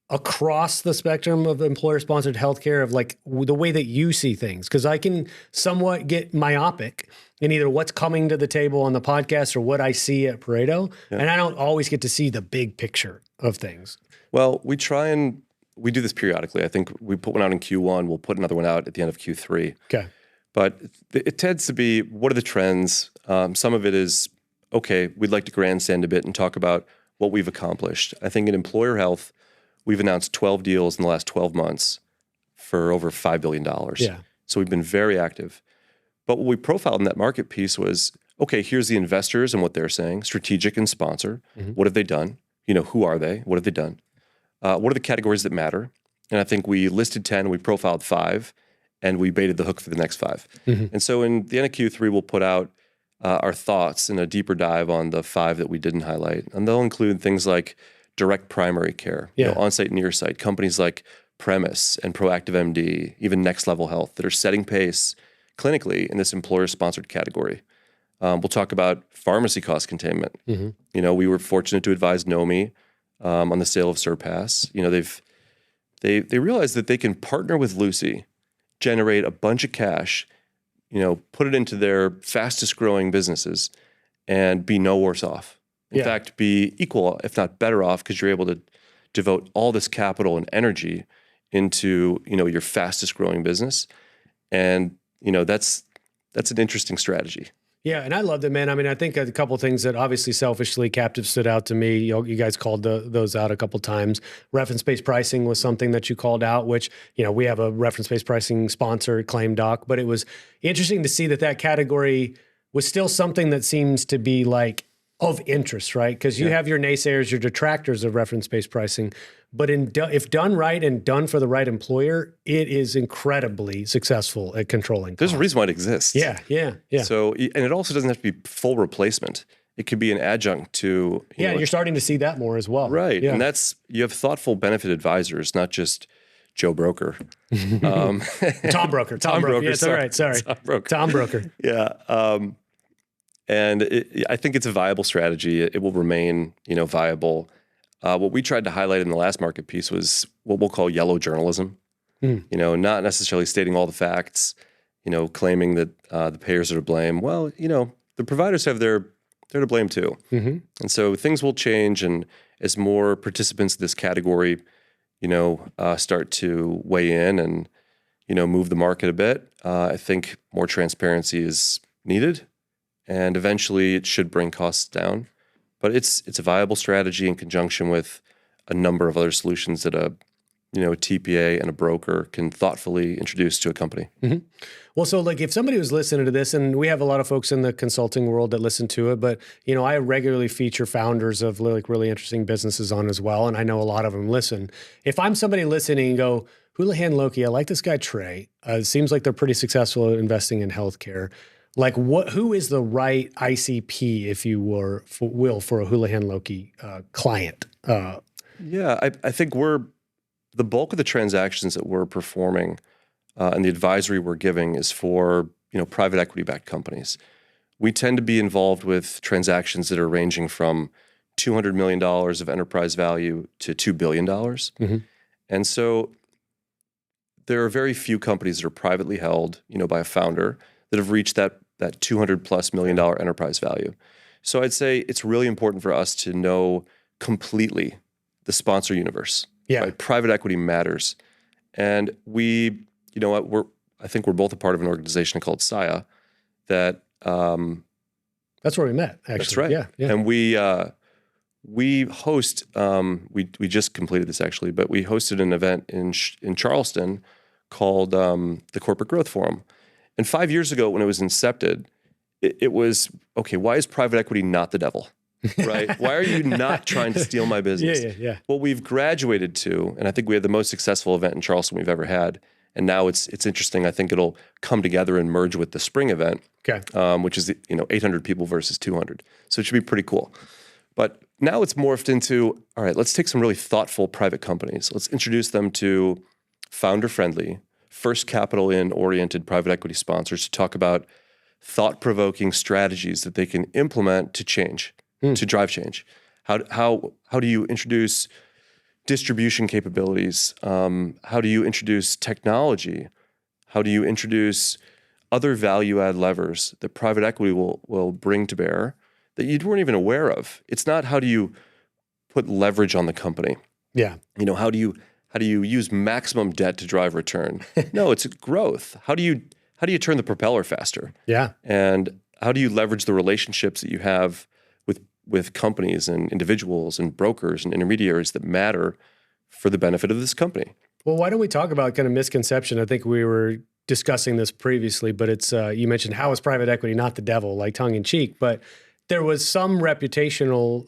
across the spectrum of employer-sponsored healthcare of like the way that you see things? Because I can somewhat get myopic in either what's coming to the table on the podcast or what I see at Pareto, and I don't always get to see the big picture of things. Well, we do this periodically. I think we put one out in Q1. We'll put another one out at the end of Q3. Okay. But it tends to be, what are the trends? Some of it is, okay, we'd like to grandstand a bit and talk about what we've accomplished. I think in employer health, we've announced 12 deals in the last 12 months for over $5 billion. Yeah. So we've been very active. But what we profiled in that market piece was, okay, here's the investors and what they're saying, strategic and sponsor. What have they done? Who are they? What have they done? What are the categories that matter? And I think we listed 10, we profiled 5, and we baited the hook for the next 5. And so in the end of Q3, we'll put out our thoughts and a deeper dive on the 5 that we didn't highlight. And they'll include things like direct primary care, on-site, near-site, companies like Premise and Proactive MD, even Next Level Health that are setting pace clinically in this employer-sponsored category. We'll talk about pharmacy cost containment. We were fortunate to advise NOMI on the sale of Surpass. They realized that they can partner with Lucy, generate a bunch of cash, put it into their fastest growing businesses and be no worse off. In fact, be equal, if not better off, because you're able to devote all this capital and energy into, your fastest growing business. And, that's an interesting strategy. Yeah, and I loved it, man. I mean, I think a couple of things that obviously selfishly Captive stood out to me. You guys called those out a couple times. Reference-based pricing was something that you called out, which, we have a reference-based pricing sponsor, Claim Doc, but it was interesting to see that category was still something that seems to be like of interest, right? Because you have your naysayers, your detractors of reference-based pricing, but if done right and done for the right employer, it is incredibly successful at controlling costs. There's a reason why it exists. Yeah. So, and it also doesn't have to be full replacement. It could be an adjunct to... you're starting to see that more as well. Right. Yeah. And you have thoughtful benefit advisors, not just Joe Broker. Tom Broker. Tom Broker. Yes, all right. Sorry. Tom Broker. Yeah. And I think it's a viable strategy. It will remain, viable. What we tried to highlight in the last market piece was what we'll call yellow journalism. Not necessarily stating all the facts, claiming that the payers are to blame. Well, the providers they're to blame too. And so things will change, and as more participants in this category, start to weigh in and, move the market a bit, I think more transparency is needed. And eventually it should bring costs down. But it's a viable strategy in conjunction with a number of other solutions that a TPA and a broker can thoughtfully introduce to a company. Well, so like if somebody was listening to this, and we have a lot of folks in the consulting world that listen to it, but I regularly feature founders of like really interesting businesses on as well, and I know a lot of them listen. If I'm somebody listening and go, Houlihan Lokey, I like this guy Trey. It seems like they're pretty successful at investing in healthcare. Like who is the right ICP, if you will, for a Houlihan Lokey client? I think the bulk of the transactions that we're performing and the advisory we're giving is for private equity backed companies. We tend to be involved with transactions that are ranging from $200 million of enterprise value to $2 billion. And so there are very few companies that are privately held, by a founder that have reached that $200+ million enterprise value. So I'd say it's really important for us to know completely the sponsor universe. Yeah. Right? Private equity matters. And we, I think we're both a part of an organization called SIA that... that's where we met, actually. That's right. Yeah. And we host, we just completed this actually, but we hosted an event in Charleston called the Corporate Growth Forum. And 5 years ago, when it was incepted, it was, okay, why is private equity not the devil, right? Why are you not trying to steal my business? Yeah. What we've graduated to, and I think we had the most successful event in Charleston we've ever had, and now it's interesting. I think it'll come together and merge with the spring event, which is 800 people versus 200. So it should be pretty cool. But now it's morphed into, all right, let's take some really thoughtful private companies. Let's introduce them to founder-friendly, first capital in oriented private equity sponsors to talk about thought-provoking strategies that they can implement to change, to drive change. How do you introduce distribution capabilities? How do you introduce technology? How do you introduce other value-add levers that private equity will bring to bear that you weren't even aware of? It's not how do you put leverage on the company. Yeah. How do you use maximum debt to drive return? No, it's growth. How do you turn the propeller faster? Yeah. And how do you leverage the relationships that you have with companies and individuals and brokers and intermediaries that matter for the benefit of this company? Well, why don't we talk about kind of misconception? I think we were discussing this previously, but it's you mentioned how is private equity not the devil, like tongue in cheek, but there was some reputational,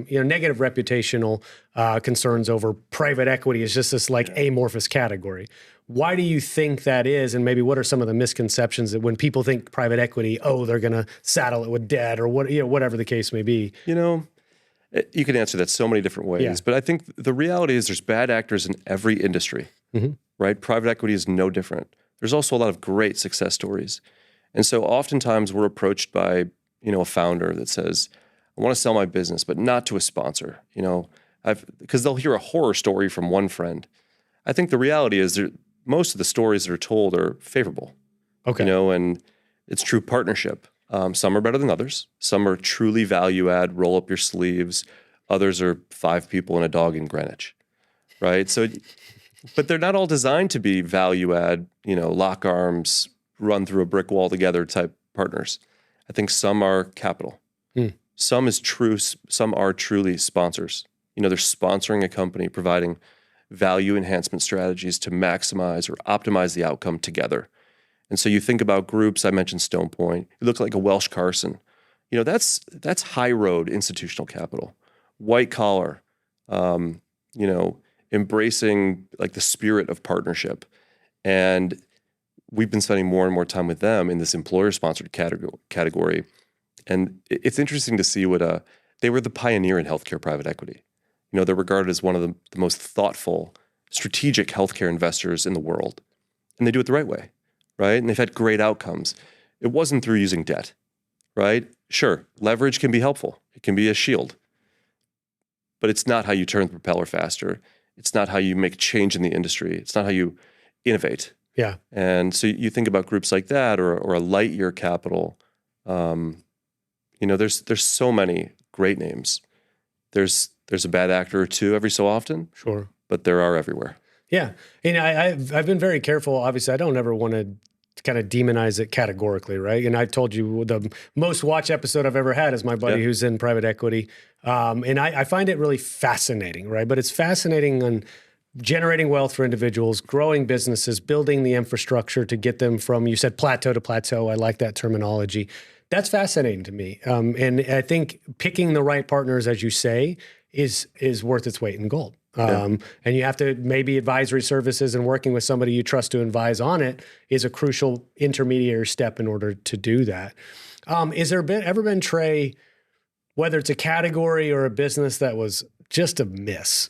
negative reputational concerns over private equity as just this like amorphous category. Why do you think that is? And maybe what are some of the misconceptions that when people think private equity, they're going to saddle it with debt or whatever the case may be? You can answer that so many different ways, but I think the reality is there's bad actors in every industry, right? Private equity is no different. There's also a lot of great success stories. And so oftentimes we're approached by, a founder that says, I want to sell my business, but not to a sponsor, because they'll hear a horror story from one friend. I think the reality is most of the stories that are told are favorable, and it's true partnership. Some are better than others. Some are truly value add, roll up your sleeves. Others are 5 people and a dog in Greenwich, right? So, but they're not all designed to be value add, lock arms, run through a brick wall together type partners. I think some are capital. Some are truly sponsors. They're sponsoring a company, providing value enhancement strategies to maximize or optimize the outcome together. And so you think about groups, I mentioned Stone Point, you look like a Welsh Carson. That's high road institutional capital, white collar, embracing like the spirit of partnership. And we've been spending more and more time with them in this employer-sponsored category. And it's interesting to see they were the pioneer in healthcare private equity. They're regarded as one of the most thoughtful, strategic healthcare investors in the world. And they do it the right way, right? And they've had great outcomes. It wasn't through using debt, right? Sure, leverage can be helpful. It can be a shield. But it's not how you turn the propeller faster. It's not how you make change in the industry. It's not how you innovate. Yeah. And so you think about groups like that or a Lightyear Capital. There's so many great names. There's a bad actor or two every so often. Sure. But there are everywhere. Yeah. And I've been very careful. Obviously, I don't ever want to kind of demonize it categorically, right? And I told you the most watched episode I've ever had is my buddy who's in private equity. And I find it really fascinating, right? But it's fascinating on generating wealth for individuals, growing businesses, building the infrastructure to get them from, you said plateau to plateau. I like that terminology. That's fascinating to me. And I think picking the right partners, as you say, is worth its weight in gold. And you have to, maybe advisory services and working with somebody you trust to advise on it is a crucial intermediary step in order to do that. Is there ever been, Trey, whether it's a category or a business that was just a miss,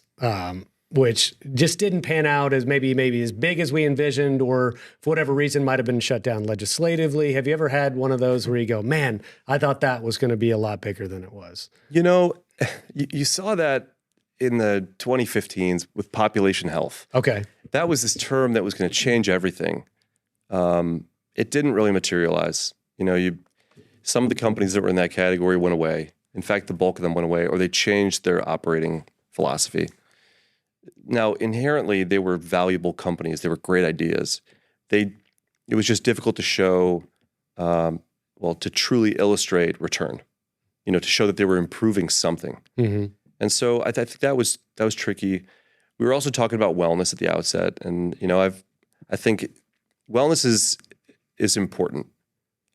which just didn't pan out as maybe as big as we envisioned, or for whatever reason might have been shut down legislatively? Have you ever had one of those where you go, man, I thought that was going to be a lot bigger than it was? You saw that in the 2015s with population health. Okay. That was this term that was going to change everything. It didn't really materialize. Some of the companies that were in that category went away. In fact, the bulk of them went away, or they changed their operating philosophy. Now, inherently, they were valuable companies. They were great ideas. It was just difficult to show, to truly illustrate return. To show that they were improving something. Mm-hmm. And so I think that was tricky. We were also talking about wellness at the outset, and I think wellness is important.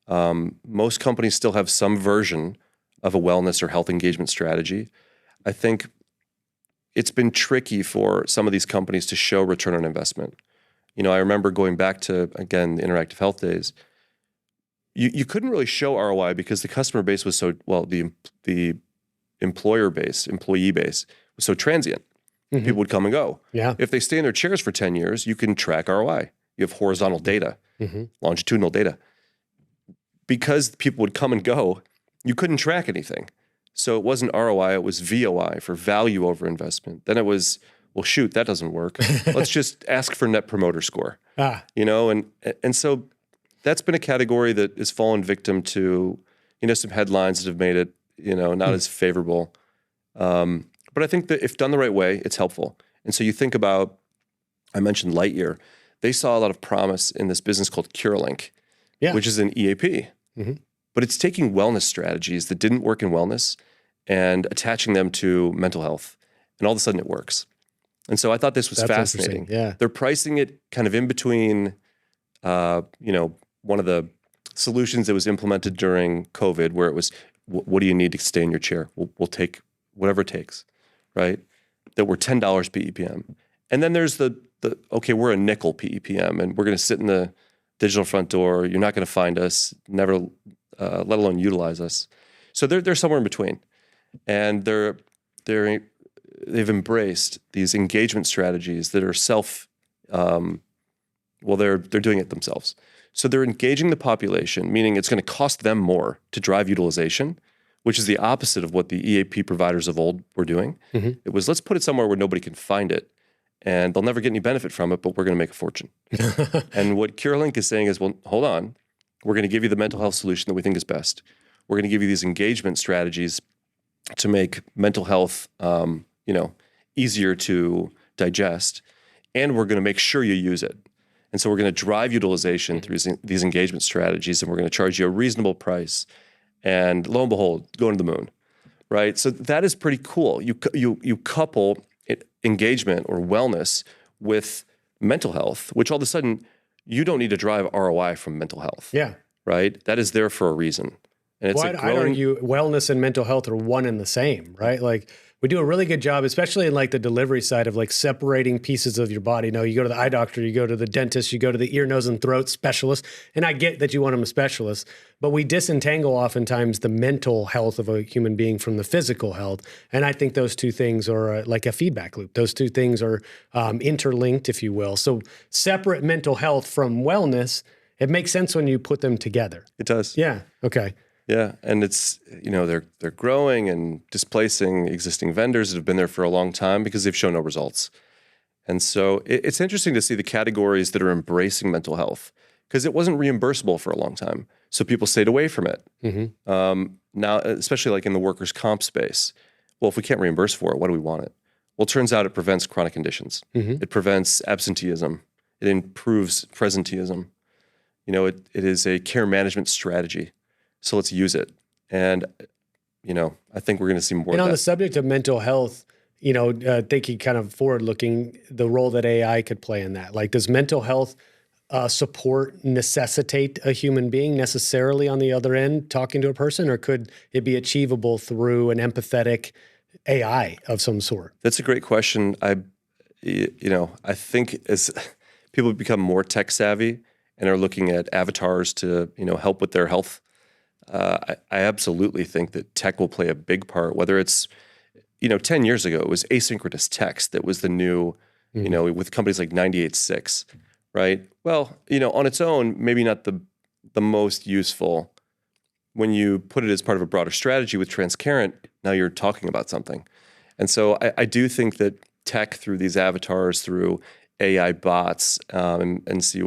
Most companies still have some version of a wellness or health engagement strategy. I think it's been tricky for some of these companies to show return on investment. I remember going back to, again, the interactive health days. You couldn't really show ROI because the customer base was the employee base was so transient. Mm-hmm. People would come and go. Yeah. If they stay in their chairs for 10 years, you can track ROI. You have horizontal data, longitudinal data. Because people would come and go, you couldn't track anything. So it wasn't ROI, it was VOI, for value over investment. Then it was, well, shoot, that doesn't work. Let's just ask for net promoter score. And so that's been a category that has fallen victim to, some headlines that have made it, not as favorable. But I think that if done the right way, it's helpful. And so you think about, I mentioned Lightyear. They saw a lot of promise in this business called CureLink, which is an EAP. But it's taking wellness strategies that didn't work in wellness and attaching them to mental health. And all of a sudden it works. And so I thought this was fascinating. Yeah. They're pricing it kind of in between, one of the solutions that was implemented during COVID, where it was, what do you need to stay in your chair? We'll take whatever it takes, right? That were $10 PEPM. And then there's the okay, we're a nickel PEPM, and we're going to sit in the digital front door. You're not going to find us, never, let alone utilize us. So they're somewhere in between, and they've embraced these engagement strategies that are they're doing it themselves. So they're engaging the population, meaning it's going to cost them more to drive utilization, which is the opposite of what the EAP providers of old were doing. It was, let's put it somewhere where nobody can find it, and they'll never get any benefit from it, but we're going to make a fortune. And what CureLink is saying is, well, hold on. We're going to give you the mental health solution that we think is best. We're going to give you these engagement strategies to make mental health, easier to digest, and we're going to make sure you use it. And so we're going to drive utilization through these engagement strategies, and we're going to charge you a reasonable price. And lo and behold, going to the moon, right? So that is pretty cool. You couple engagement or wellness with mental health, which all of a sudden you don't need to drive ROI from mental health. Yeah. Right? That is there for a reason. And it's I'd argue wellness and mental health are one and the same, right? Like, we do a really good job, especially in like the delivery side, of like separating pieces of your body. No, you go to the eye doctor, you go to the dentist, you go to the ear, nose, and throat specialist. And I get that you want them a specialist, but we disentangle oftentimes the mental health of a human being from the physical health. And I think those two things are like a feedback loop. Those two things are interlinked, if you will. So separate mental health from wellness, it makes sense when you put them together. It does. Yeah. Okay. Yeah, and it's, they're growing and displacing existing vendors that have been there for a long time because they've shown no results. And so it's interesting to see the categories that are embracing mental health, because it wasn't reimbursable for a long time. So people stayed away from it. Now, especially like in the workers' comp space, well, if we can't reimburse for it, why do we want it? Well, it turns out it prevents chronic conditions. It prevents absenteeism. It improves presenteeism. It is a care management strategy. So let's use it. And, I think we're going to see more of that. And on the subject of mental health, thinking kind of forward looking, the role that AI could play in that. Like, does mental health support necessitate a human being necessarily on the other end talking to a person, or could it be achievable through an empathetic AI of some sort? That's a great question. I think as people become more tech savvy and are looking at avatars to, help with their health, I absolutely think that tech will play a big part, whether it's, 10 years ago, it was asynchronous text that was the new, with companies like 98.6, right? Well, on its own, maybe not the most useful. When you put it as part of a broader strategy with Transparent, now you're talking about something. And so I do think that tech through these avatars, through AI bots, and see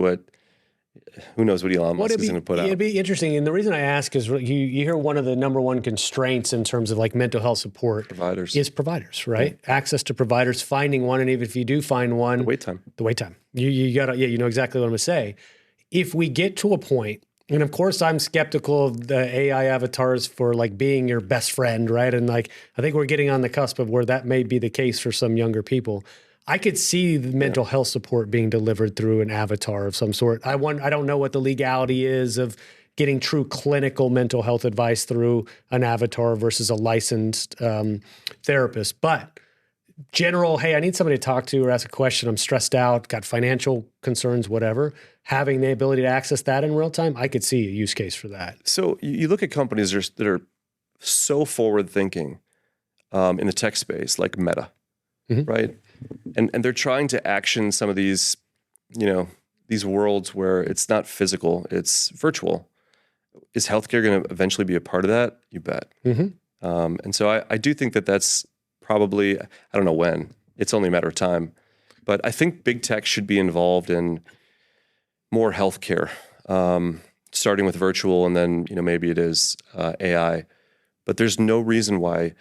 who knows what Elon Musk is going to put out. It'd be interesting. And the reason I ask is you hear one of the number one constraints in terms of like mental health support is providers, right? Yeah. Access to providers, finding one. And even if you do find one, the wait time. You got to, you know exactly what I'm going to say. If we get to a point, and of course I'm skeptical of the AI avatars for like being your best friend, right? And like, I think we're getting on the cusp of where that may be the case for some younger people. I could see the mental health support being delivered through an avatar of some sort. I don't know what the legality is of getting true clinical mental health advice through an avatar versus a licensed therapist. But general, hey, I need somebody to talk to or ask a question. I'm stressed out, got financial concerns, whatever. Having the ability to access that in real time, I could see a use case for that. So you look at companies that are so forward thinking in the tech space, like Meta, right? And they're trying to action some of these, these worlds where it's not physical, it's virtual. Is healthcare going to eventually be a part of that? You bet. And so I do think that that's probably, I don't know when, It's only a matter of time. But I think big tech should be involved in more healthcare, starting with virtual, and then maybe it is AI. But there's no reason why.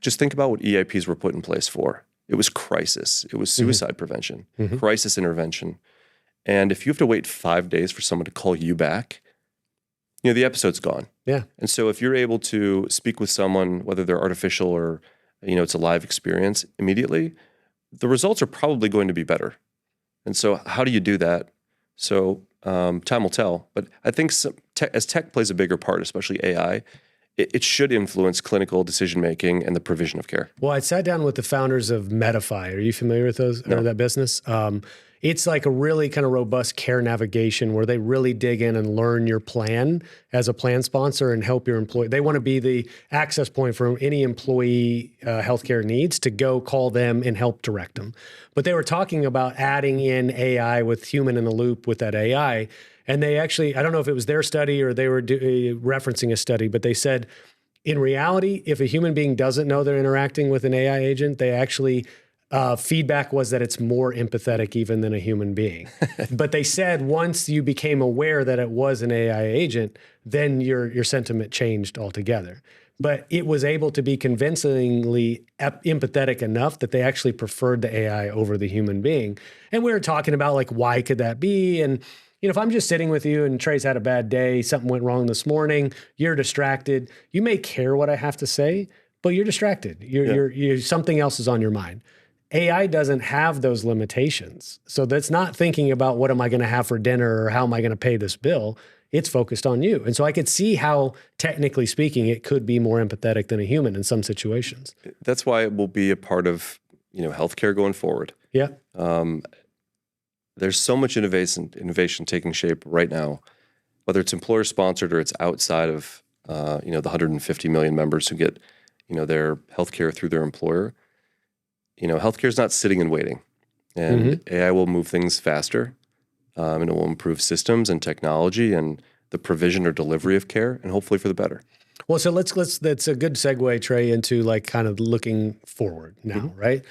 Just think about what EIPs were put in place for. It was crisis. It was suicide prevention, crisis intervention. And if you have to wait 5 days for someone to call you back, the episode's gone. Yeah. And so if you're able to speak with someone, whether they're artificial or, it's a live experience immediately, the results are probably going to be better. And so how do you do that? So time will tell. But I think as tech plays a bigger part, especially AI, it should influence clinical decision-making and the provision of care. Well, I sat down with the founders of Medify. Are you familiar with those or that business? It's like a really kind of robust care navigation where they really dig in and learn your plan as a plan sponsor and help your employee. They want to be the access point for any employee healthcare needs to go call them and help direct them. But they were talking about adding in AI with human in the loop with that AI. And they actually, I don't know if it was their study or they were referencing a study, but they said, in reality, if a human being doesn't know they're interacting with an AI agent, they actually feedback was that it's more empathetic even than a human being. But they said once you became aware that it was an AI agent, then your sentiment changed altogether. But it was able to be convincingly empathetic enough that they actually preferred the AI over the human being. And we were talking about like, why could that be? And if I'm just sitting with you and Trey's had a bad day, something went wrong this morning, you're distracted, you may care what I have to say, but you're distracted. You're something else is on your mind. AI doesn't have those limitations. So that's not thinking about what am I going to have for dinner or how am I going to pay this bill. It's focused on you. And so I could see how, technically speaking, it could be more empathetic than a human in some situations. That's why it will be a part of, healthcare going forward. Yeah. There's so much innovation taking shape right now, whether it's employer sponsored or it's outside of, the 150 million members who get, their healthcare through their employer. Healthcare is not sitting and waiting, and AI will move things faster, and it will improve systems and technology and the provision or delivery of care, and hopefully for the better. Well, so that's a good segue, Trey, into like kind of looking forward now, right?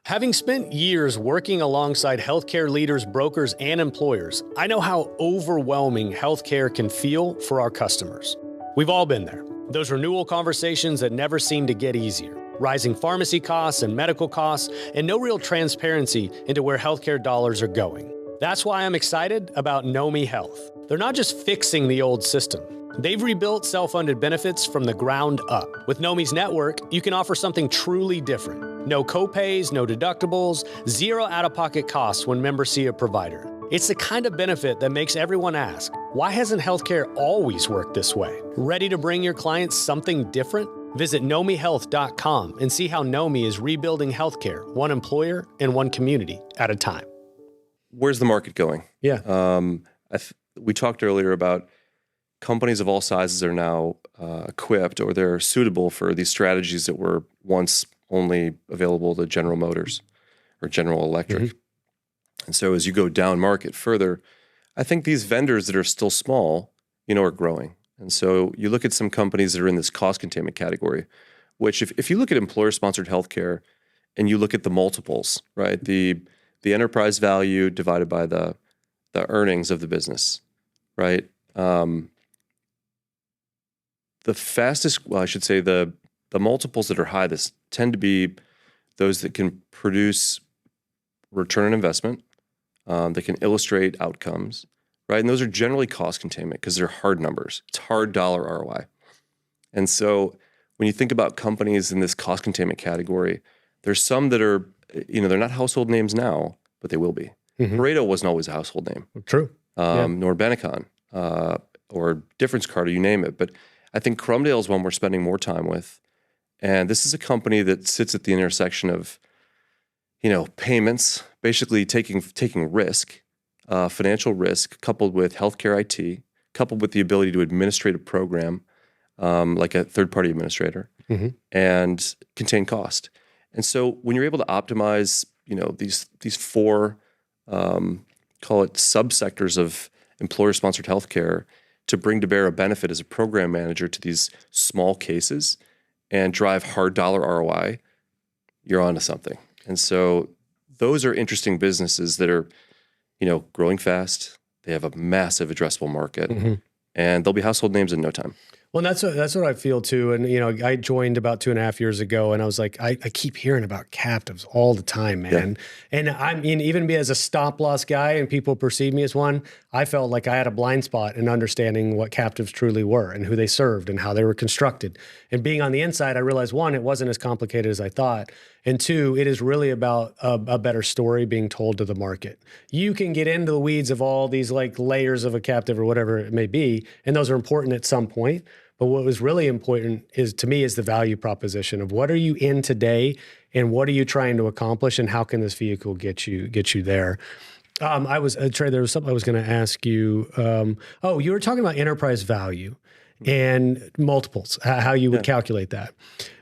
Having spent years working alongside healthcare leaders, brokers, and employers, I know how overwhelming healthcare can feel for our customers. We've all been there. Those renewal conversations that never seem to get easier. Rising pharmacy costs and medical costs, and no real transparency into where healthcare dollars are going. That's why I'm excited about Nomi Health. They're not just fixing the old system. They've rebuilt self-funded benefits from the ground up. With Nomi's network, you can offer something truly different. No copays, no deductibles, zero out-of-pocket costs when members see a provider. It's the kind of benefit that makes everyone ask, why hasn't healthcare always worked this way? Ready to bring your clients something different? Visit nomihealth.com and see how Nomi is rebuilding healthcare, one employer and one community at a time. Where's the market going? Yeah. We talked earlier about companies of all sizes are now equipped or they're suitable for these strategies that were once only available to General Motors or General Electric. And so as you go down market further, I think these vendors that are still small, are growing. And so you look at some companies that are in this cost containment category, which if you look at employer-sponsored healthcare and you look at the multiples, right, the enterprise value divided by the earnings of the business, right, the multiples that are high, this tend to be those that can produce return on investment, that can illustrate outcomes, right? And those are generally cost containment because they're hard numbers. It's hard dollar ROI. And so when you think about companies in this cost containment category, there's some that are, they're not household names now, but they will be. Pareto wasn't always a household name. True. Nor Benecon, or Difference Card, or you name it. But I think Crumdale is one we're spending more time with. And this is a company that sits at the intersection of, payments, basically taking risk, financial risk, coupled with healthcare IT, coupled with the ability to administrate a program like a third-party administrator, and contain cost. And so when you're able to optimize, these four, call it subsectors of employer-sponsored healthcare to bring to bear a benefit as a program manager to these small cases and drive hard dollar ROI, you're onto something. And so those are interesting businesses that are, growing fast. They have a massive addressable market, and they'll be household names in no time. Well, that's what I feel too. And, I joined about 2.5 years ago, and I was like, I keep hearing about captives all the time, man. Yeah. And I mean, even me as a stop loss guy and people perceive me as one, I felt like I had a blind spot in understanding what captives truly were and who they served and how they were constructed. And being on the inside, I realized, one, it wasn't as complicated as I thought. And two, it is really about a better story being told to the market. You can get into the weeds of all these like layers of a captive or whatever it may be, and those are important at some point. But what was really important is, to me, is the value proposition of what are you in today and what are you trying to accomplish and how can this vehicle get you there. Trey, there was something I was going to ask you. You were talking about enterprise value and multiples, how you would calculate that.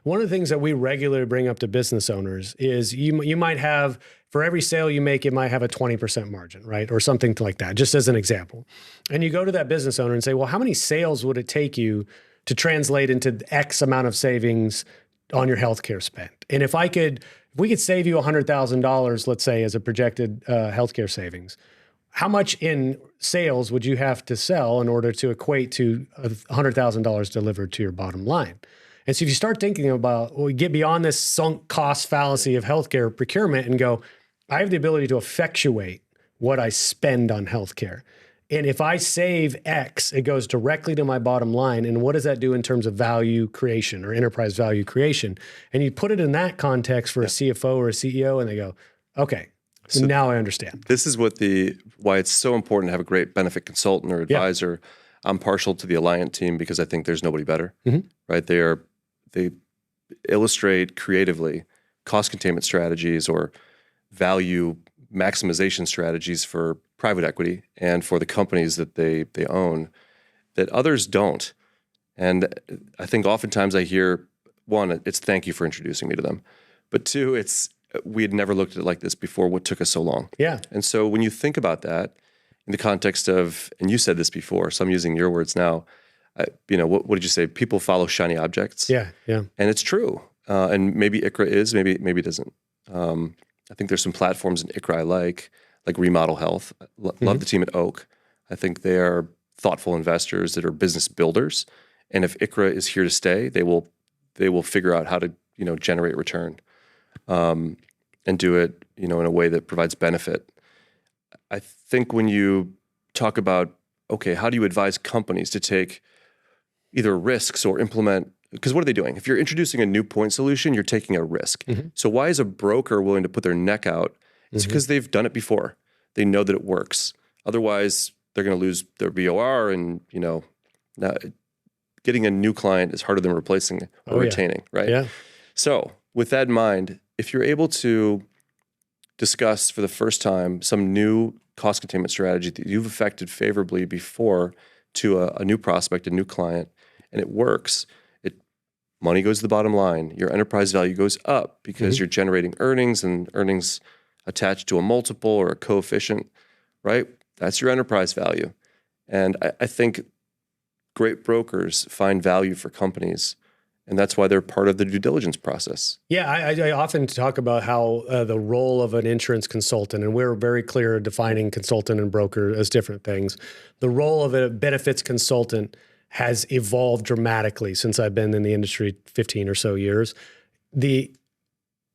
One of the things that we regularly bring up to business owners is you might have, for every sale you make, it might have a 20% margin, right? Or something like that, just as an example. And you go to that business owner and say, well, how many sales would it take you to translate into X amount of savings on your healthcare spend? And if we could save you $100,000, let's say, as a projected healthcare savings, how much in sales would you have to sell in order to equate to $100,000 delivered to your bottom line? And so if you start thinking about, we get beyond this sunk cost fallacy of healthcare procurement and go, I have the ability to effectuate what I spend on healthcare. And if I save X, it goes directly to my bottom line. And what does that do in terms of value creation or enterprise value creation? And you put it in that context for a CFO or a CEO, and they go, okay, so now I understand. This is why it's so important to have a great benefit consultant or advisor. I'm partial to the Alliant team because I think there's nobody better, right? They illustrate creatively cost containment strategies or value maximization strategies for private equity and for the companies that they own that others don't. And I think oftentimes I hear, one, it's thank you for introducing me to them. But two, it's we had never looked at it like this before. What took us so long? Yeah. And so when you think about that in the context of, and you said this before, so I'm using your words now, what did you say? People follow shiny objects. Yeah, yeah. And it's true. And maybe ICHRA is, maybe it isn't. I think there's some platforms in ICHRA I like Remodel Health. Love the team at Oak. I think they are thoughtful investors that are business builders. And if ICHRA is here to stay, they will figure out how to generate return, and do it in a way that provides benefit. I think when you talk about, okay, how do you advise companies to take either risks or implement, because what are they doing? If you're introducing a new point solution, you're taking a risk. So why is a broker willing to put their neck out? It's because they've done it before. They know that it works. Otherwise, they're going to lose their BOR, and getting a new client is harder than replacing or retaining, right? Yeah. So with that in mind, if you're able to discuss for the first time some new cost containment strategy that you've affected favorably before to a new prospect, a new client, and it works, money goes to the bottom line. Your enterprise value goes up because you're generating earnings, and earnings attached to a multiple or a coefficient, right? That's your enterprise value. And I think great brokers find value for companies, and that's why they're part of the due diligence process. Yeah, I often talk about how the role of an insurance consultant, and we're very clear at defining consultant and broker as different things. The role of a benefits consultant has evolved dramatically since I've been in the industry 15 or so years. The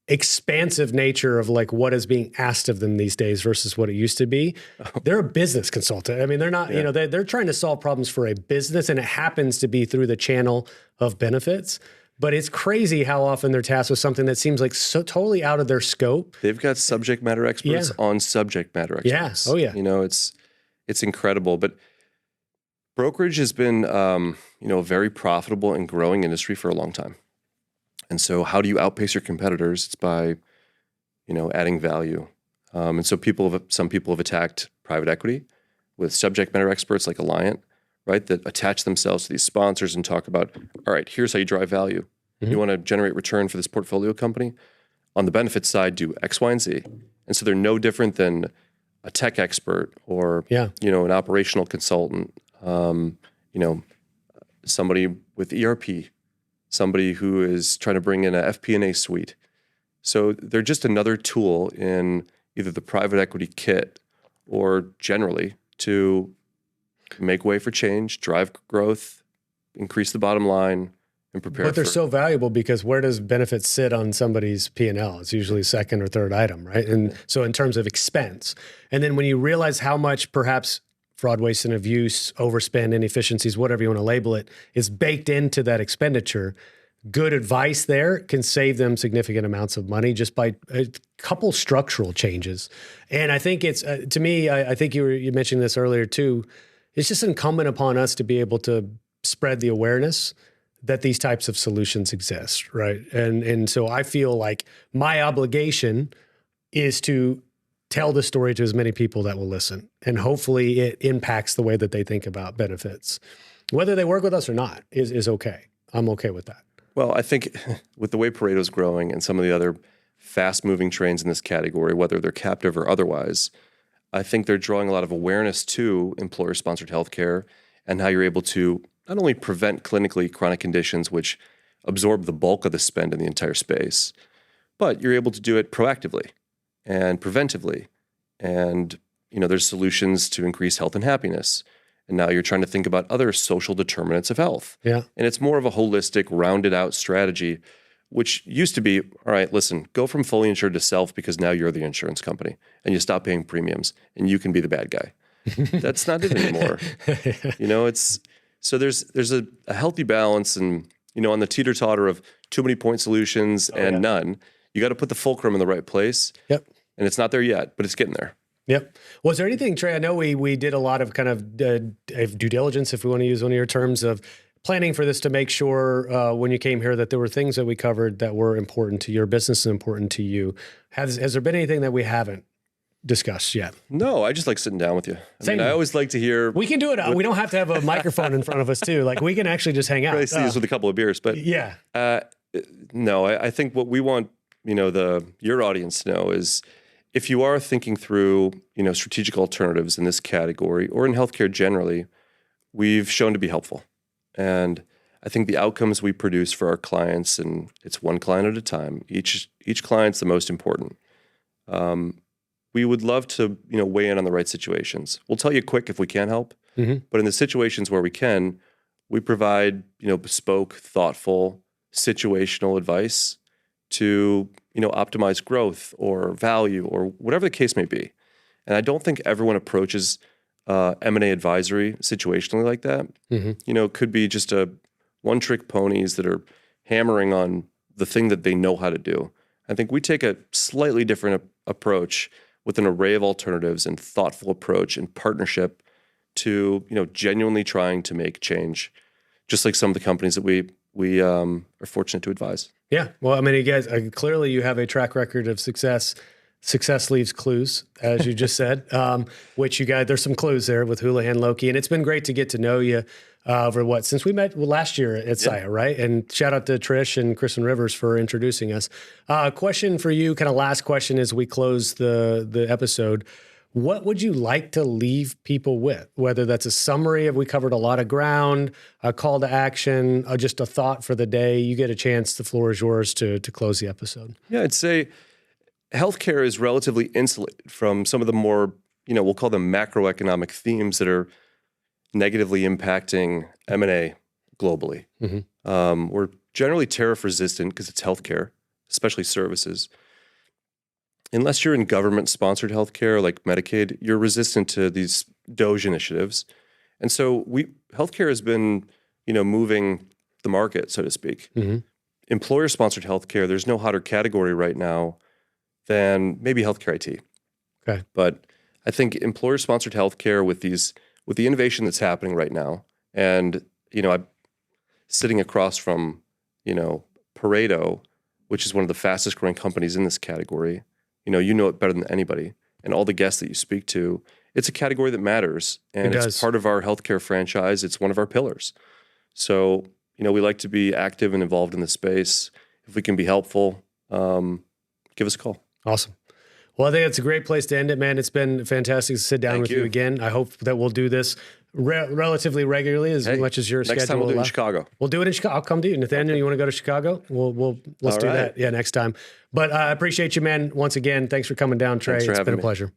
expansive nature of what is being asked of them these days versus what it used to be. They're a business consultant. I mean, they're not, they're trying to solve problems for a business, and it happens to be through the channel of benefits. But it's crazy how often they're tasked with something that seems like so totally out of their scope. They've got subject matter experts on subject matter experts. Yeah. Oh yeah. It's incredible. But brokerage has been, a very profitable and growing industry for a long time. And so how do you outpace your competitors? It's by, adding value. And so some people have attacked private equity with subject matter experts like Alliant, right? That attach themselves to these sponsors and talk about, all right, here's how you drive value. You want to generate return for this portfolio company? On the benefits side, do X, Y, and Z. And so they're no different than a tech expert or, an operational consultant, somebody with ERP, somebody who is trying to bring in a FP&A suite. So they're just another tool in either the private equity kit or generally to make way for change, drive growth, increase the bottom line, and prepare. But they're so valuable because where does benefits sit on somebody's P&L? It's usually second or third item, right? And so in terms of expense, and then when you realize how much perhaps fraud, waste, and abuse, overspend, inefficiencies, whatever you want to label it, is baked into that expenditure, good advice there can save them significant amounts of money just by a couple structural changes. And I think it's, to me, I think you mentioned this earlier too, it's just incumbent upon us to be able to spread the awareness that these types of solutions exist, right? And so I feel like my obligation is to tell the story to as many people that will listen. And hopefully it impacts the way that they think about benefits. Whether they work with us or not is okay. I'm okay with that. Well, I think with the way Pareto's growing and some of the other fast-moving trains in this category, whether they're captive or otherwise, I think they're drawing a lot of awareness to employer-sponsored healthcare and how you're able to not only prevent clinically chronic conditions, which absorb the bulk of the spend in the entire space, but you're able to do it proactively and preventively. And, there's solutions to increase health and happiness. And now you're trying to think about other social determinants of health. Yeah. And it's more of a holistic, rounded out strategy, which used to be, all right, listen, go from fully insured to self because now you're the insurance company and you stop paying premiums and you can be the bad guy. That's not it anymore. So there's a healthy balance, and on the teeter-totter of too many point solutions and none, you got to put the fulcrum in the right place. Yep. And it's not there yet, but it's getting there. Yep. Was there anything, Trey? I know we did a lot of kind of due diligence, if we want to use one of your terms, of planning for this to make sure when you came here that there were things that we covered that were important to your business and important to you. Has there been anything that we haven't discussed yet? No, I just like sitting down with you. I always like to hear. We can do it. We don't have to have a microphone in front of us too. Like we can actually just hang out. I see this with a couple of beers, but yeah. No, I think what we want, your audience to know is if you are thinking through, strategic alternatives in this category or in healthcare generally, we've shown to be helpful. And I think the outcomes we produce for our clients, and it's one client at a time, each client's the most important. We would love to, weigh in on the right situations. We'll tell you quick if we can help, but in the situations where we can, we provide, bespoke, thoughtful, situational advice to, optimize growth or value or whatever the case may be. And I don't think everyone approaches M&A advisory situationally like that. Could be just one-trick ponies that are hammering on the thing that they know how to do. I think we take a slightly different approach with an array of alternatives and thoughtful approach and partnership to, genuinely trying to make change, just like some of the companies that we are fortunate to advise. Yeah. Well, you guys, clearly you have a track record of success. Success leaves clues, as you just said, which you guys, there's some clues there with Houlihan Lokey. And it's been great to get to know you since we met last year at ICHRA, right? And shout out to Trish and Kristen Rivers for introducing us. Question for you, kind of last question as we close the episode. What would you like to leave people with? Whether that's a summary of we covered a lot of ground, a call to action, just a thought for the day. You get a chance. The floor is yours to close the episode. Yeah, I'd say healthcare is relatively insulated from some of the more, we'll call them macroeconomic themes that are negatively impacting M&A globally. We're generally tariff resistant because it's healthcare, especially services. Unless you're in government-sponsored healthcare like Medicaid, you're resistant to these DOGE initiatives. And so healthcare has been, moving the market, so to speak. Employer-sponsored healthcare, there's no hotter category right now than maybe healthcare IT. Okay. But I think employer-sponsored healthcare with the innovation that's happening right now, and I'm sitting across from Pareto, which is one of the fastest growing companies in this category. You know it better than anybody, and all the guests that you speak to. It's a category that matters, and it's part of our healthcare franchise. It's one of our pillars. So we like to be active and involved in the space. If we can be helpful, give us a call. Awesome. Well, I think it's a great place to end it, man. It's been fantastic to sit down with you again. I hope that we'll do this relatively regularly, as much as your schedule. Next time we'll do it in Chicago. We'll do it in Chicago. I'll come to you. Nathaniel, you want to go to Chicago? Let's do that. Yeah, next time. But I appreciate you, man. Once again, thanks for coming down, Trey. It's been a pleasure.